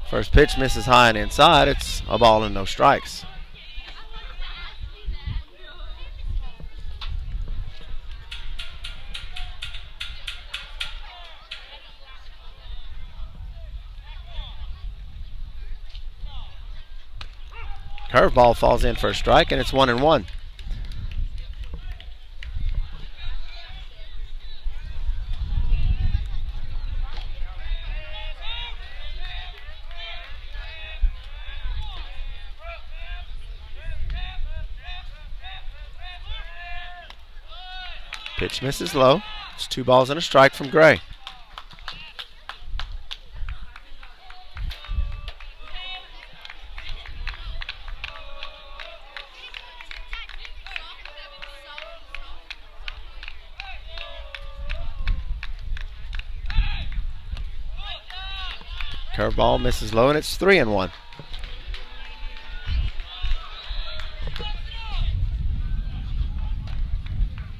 First pitch misses high and inside. It's a ball and no strikes. Curveball falls in for a strike, and it's 1-1. Pitch misses low. It's 2 balls and a strike from Gray. Curveball misses low, and it's 3-1.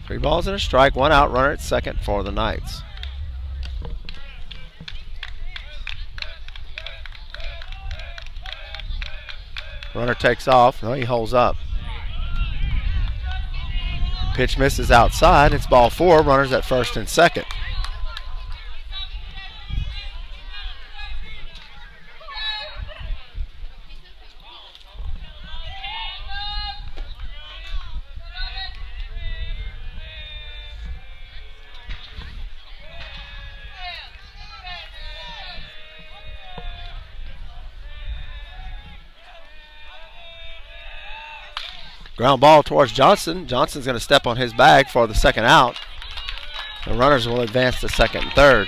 3 balls and a strike, 1 out, runner at second for the Knights. Runner takes off. No, he holds up. Pitch misses outside. It's ball 4. Runners at first and second. Ground ball towards Johnson. Johnson's going to step on his bag for the second out. The runners will advance to second and third.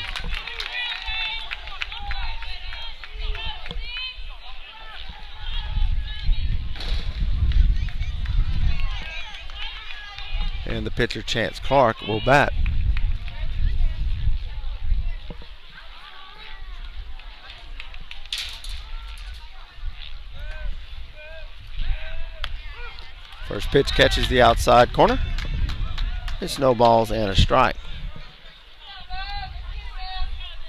And the pitcher, Chance Clark, will bat. First pitch catches the outside corner. It's no balls and a strike.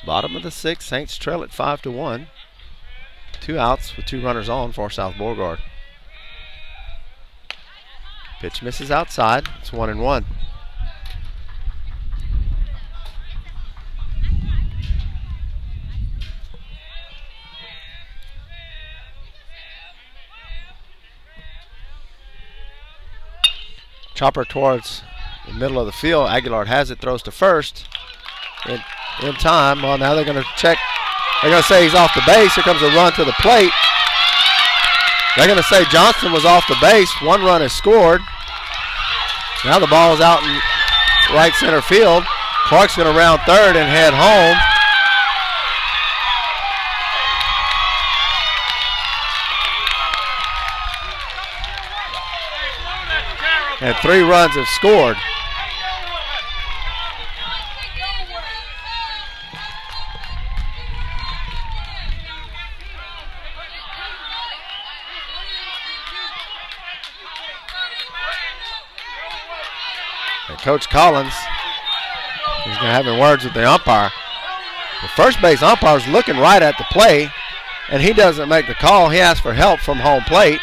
Bottom of the 6th, Saints trail at 5-1. 2 outs with 2 runners on for South Beauregard. Pitch misses outside. It's 1-1. Chopper towards the middle of the field. Aguilar has it, throws to first. In time. Well, now they're going to check. They're going to say he's off the base. Here comes a run to the plate. They're going to say Johnson was off the base. 1 run is scored. Now the ball is out in right center field. Clark's going to round third and head home. And 3 runs have scored. And Coach Collins is going to have words with the umpire. The first base umpire is looking right at the play, and he doesn't make the call. He asks for help from home plate.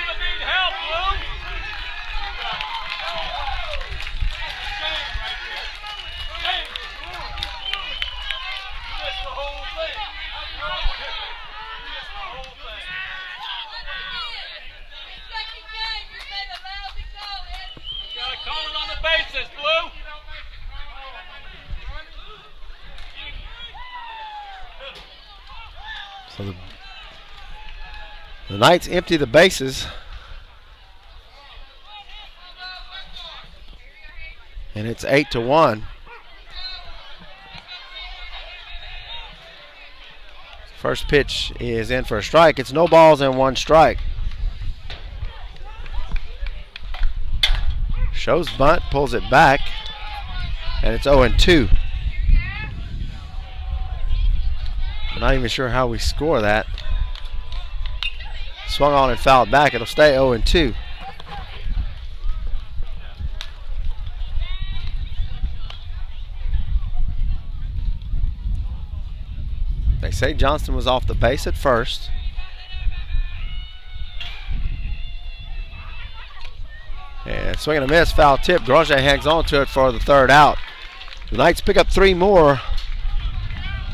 So the Knights empty the bases. And it's 8-1. First pitch is in for a strike. It's no balls and 1 strike. Shows bunt, pulls it back, and it's 0-2. I'm not even sure how we score that. Swung on and fouled back. It'll stay 0-2. They say Johnston was off the base at first. And swing and a miss, foul tip. Granger hangs on to it for the third out. The Knights pick up 3 more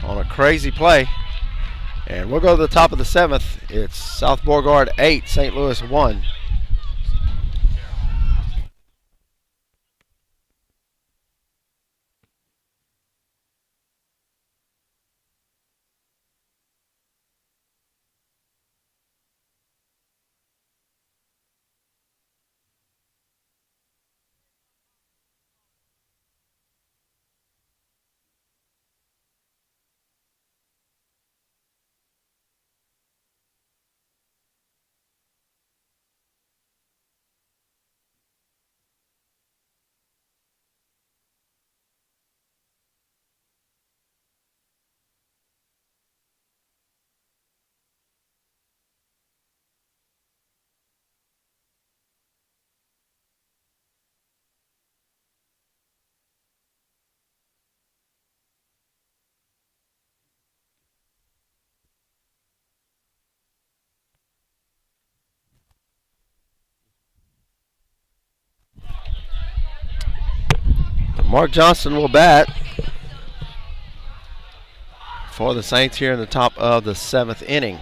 on a crazy play. And we'll go to the top of the 7th. It's South Beauregard 8, St. Louis 1. Mark Johnston will bat for the Saints here in the top of the 7th inning.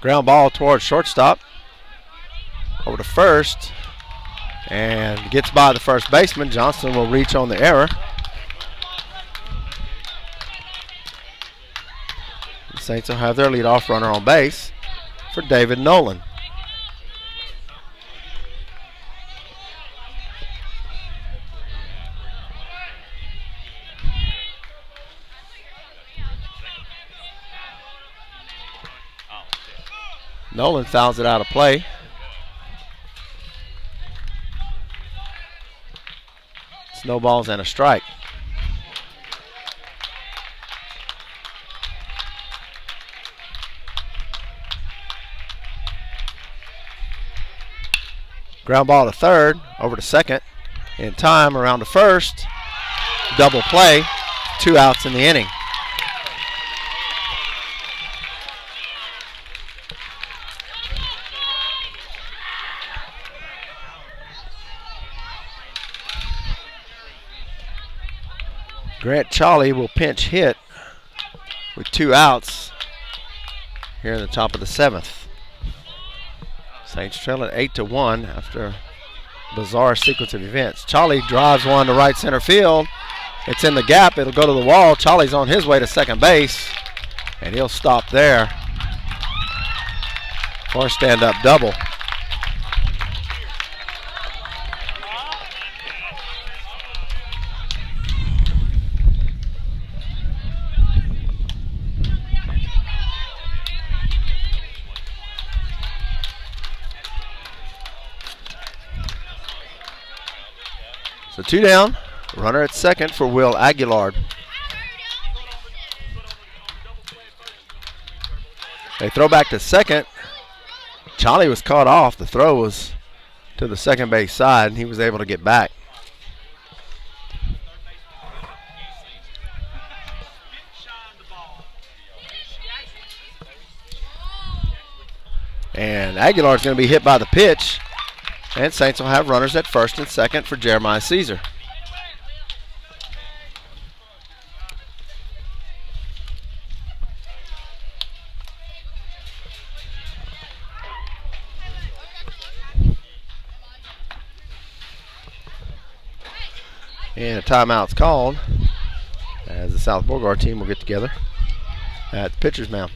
Ground ball towards shortstop. Over to first. And gets by the first baseman. Johnston will reach on the error. The Saints will have their leadoff runner on base for David Nolan. Nolan fouls it out of play. Snowballs and a strike. Ground ball to third, over to second. In time, around to first. Double play, 2 outs in the inning. Grant Chawley will pinch hit with 2 outs here in the top of the 7th. Saints trailing 8-1 after a bizarre sequence of events. Chawley drives one to right center field. It's in the gap. It'll go to the wall. Chawley's on his way to second base, and he'll stop there for a stand-up double. So 2 down, runner at second for Will Aguilar. They throw back to second. Chawley was caught off. The throw was to the second base side, and he was able to get back. And Aguilar's going to be hit by the pitch. And Saints will have runners at first and second for Jeremiah Caesar. And a timeout's called as the South Beauregard team will get together at the pitcher's mound.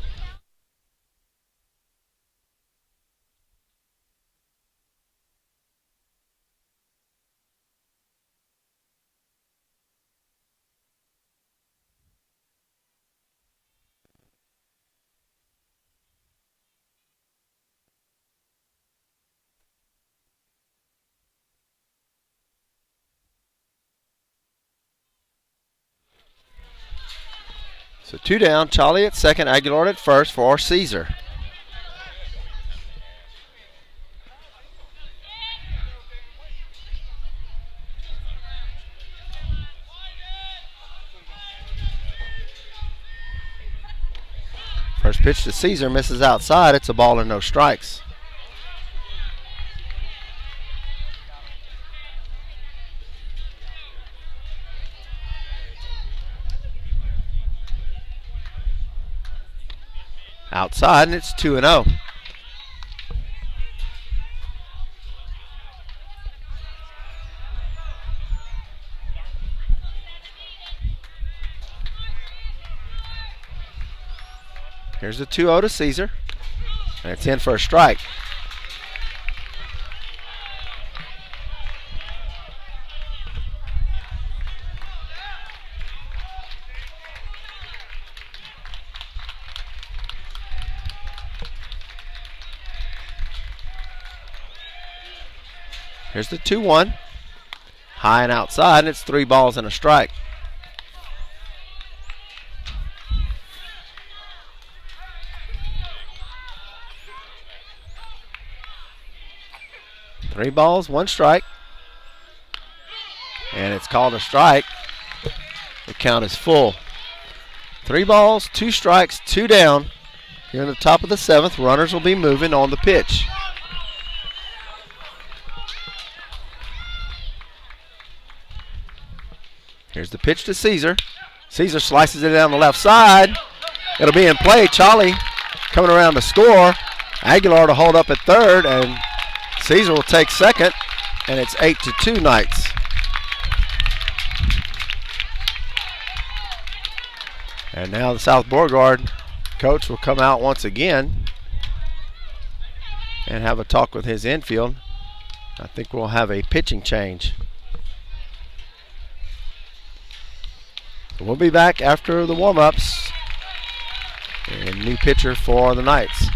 So 2 down, Chawley at second, Aguilar at first for Caesar. First pitch to Caesar misses outside. It's a ball and no strikes. Outside, and it's 2-0. Here's the 2-0 to Caesar, and it's in for a strike. Here's the 2-1. High and outside, and it's 3 balls and a strike. Three balls, 1 strike. And it's called a strike. The count is full. 3 balls, 2 strikes, 2 down. Here in the top of the 7th, runners will be moving on the pitch. Here's the pitch to Caesar. Caesar slices it down the left side. It'll be in play. Charlie coming around to score. Aguilar to hold up at third, and Caesar will take second, and it's 8-2 Knights. And now the South Beauregard coach will come out once again and have a talk with his infield. I think we'll have a pitching change. So we'll be back after the warm-ups. And new pitcher for the Knights.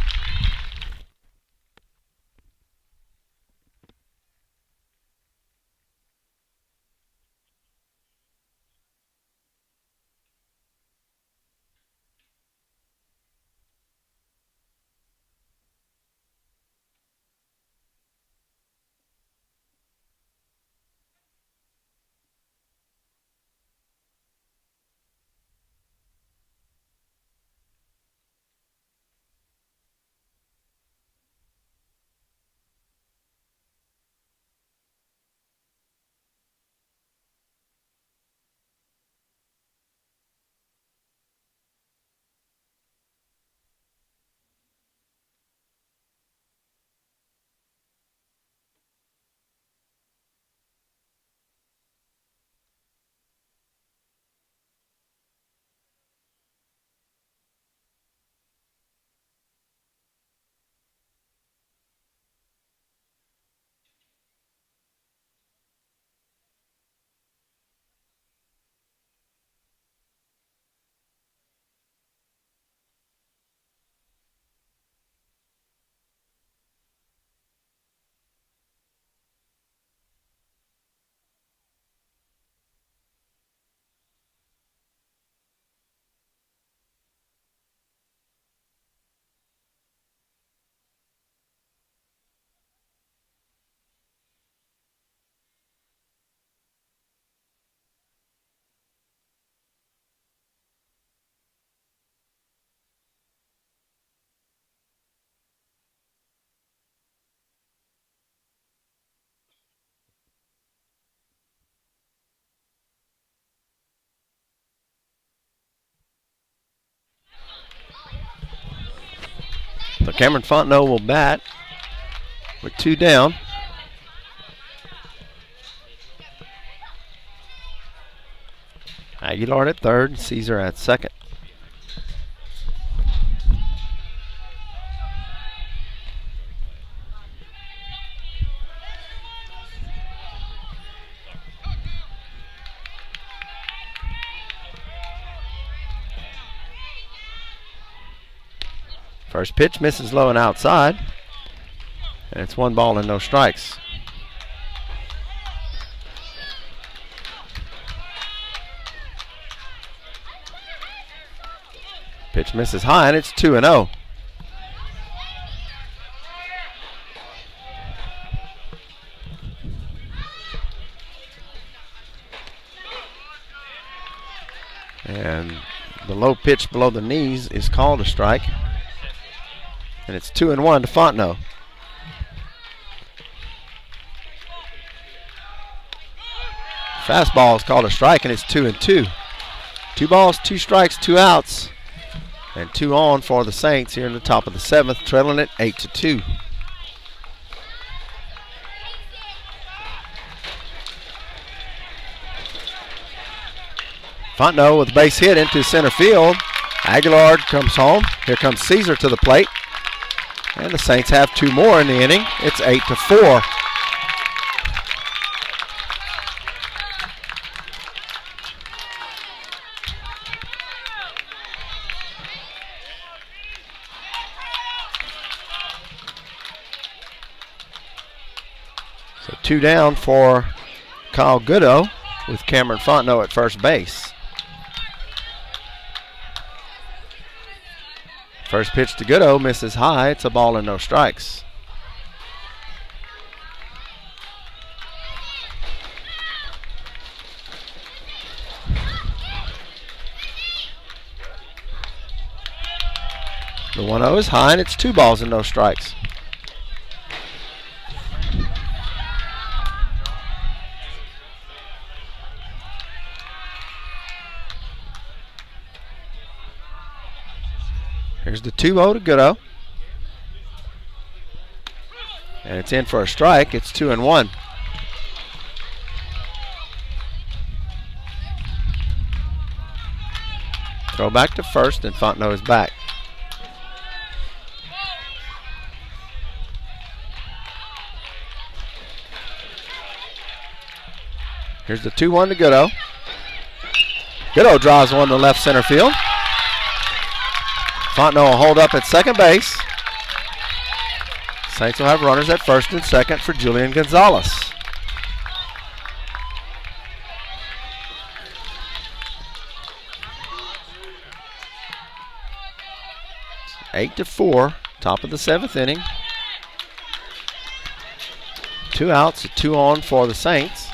So Cameron Fontenot will bat with 2 down. Aguilar at third, Caesar at second. First pitch misses low and outside. And it's 1 ball and no strikes. Pitch misses high, and it's 2-0. And the low pitch below the knees is called a strike. And it's 2-1 to Fontenot. Fastball is called a strike, and it's 2-2. 2 balls, 2 strikes, 2 outs. And 2 on for the Saints here in the top of the 7th, trailing it 8-2. Fontenot with a base hit into center field. Aguilar comes home. Here comes Caesar to the plate. And the Saints have 2 more in the inning. It's 8-4. So 2 down for Kyle Goodo with Cameron Fontenot at first base. First pitch to Goodo misses high. It's a ball and no strikes. The 1-0 is high, and it's 2 balls and no strikes. Here's the 2-0 to Goodo. And it's in for a strike. It's 2-1. Throw back to first, and Fontenot is back. Here's the 2-1 to Goodo. Goodo draws one to left center field. Fontenot will hold up at second base. Saints will have runners at first and second for Julian Gonzalez. It's 8-4, top of the 7th inning. 2 outs, a 2 on for the Saints.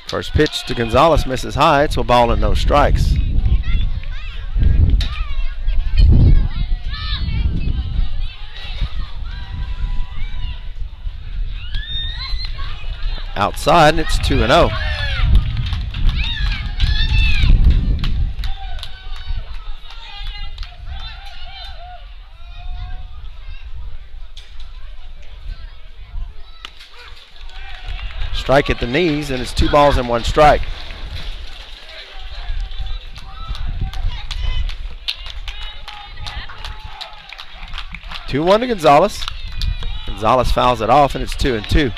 First pitch to Gonzalez misses high. It's a ball and no strikes. Outside, and it's 2-0. Strike at the knees, and it's 2 balls and 1 strike. Two-1 to Gonzalez. Gonzalez fouls it off, and it's 2-2.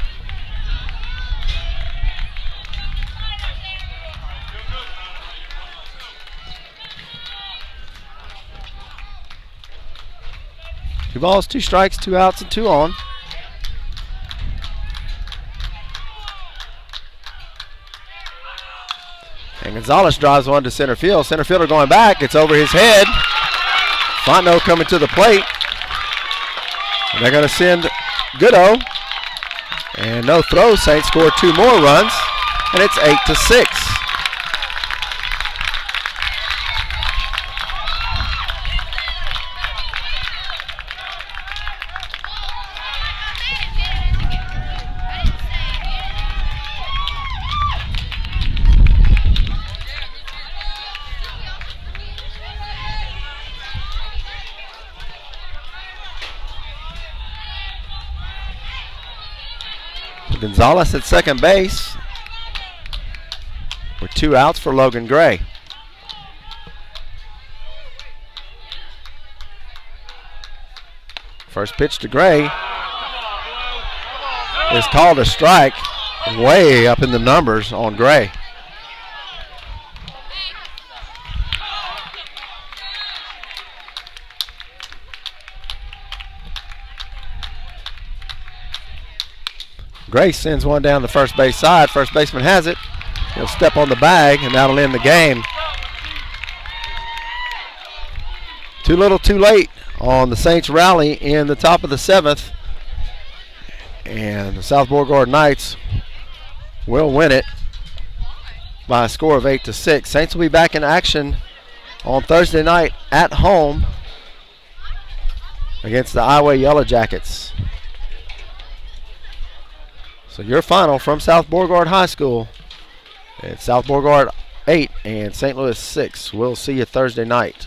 Two balls, 2 strikes, 2 outs, and 2 on. And Gonzalez drives one to center field. Center fielder going back. It's over his head. Fontenot coming to the plate. And they're going to send Goodo. And no throw. Saints score 2 more runs. And it's 8-6. Gonzalez at second base with 2 outs for Logan Gray. First pitch to Gray is called a strike, way up in the numbers on Gray. Gray sends one down the first base side. First baseman has it. He'll step on the bag, and that'll end the game. Too little, too late on the Saints rally in the top of the 7th. And the South Beauregard Knights will win it by a score of 8-6. Saints will be back in action on Thursday night at home against the Iowa Yellow Jackets. So your final from South Beauregard High School, it's South Beauregard 8 and St. Louis 6. We'll see you Thursday night.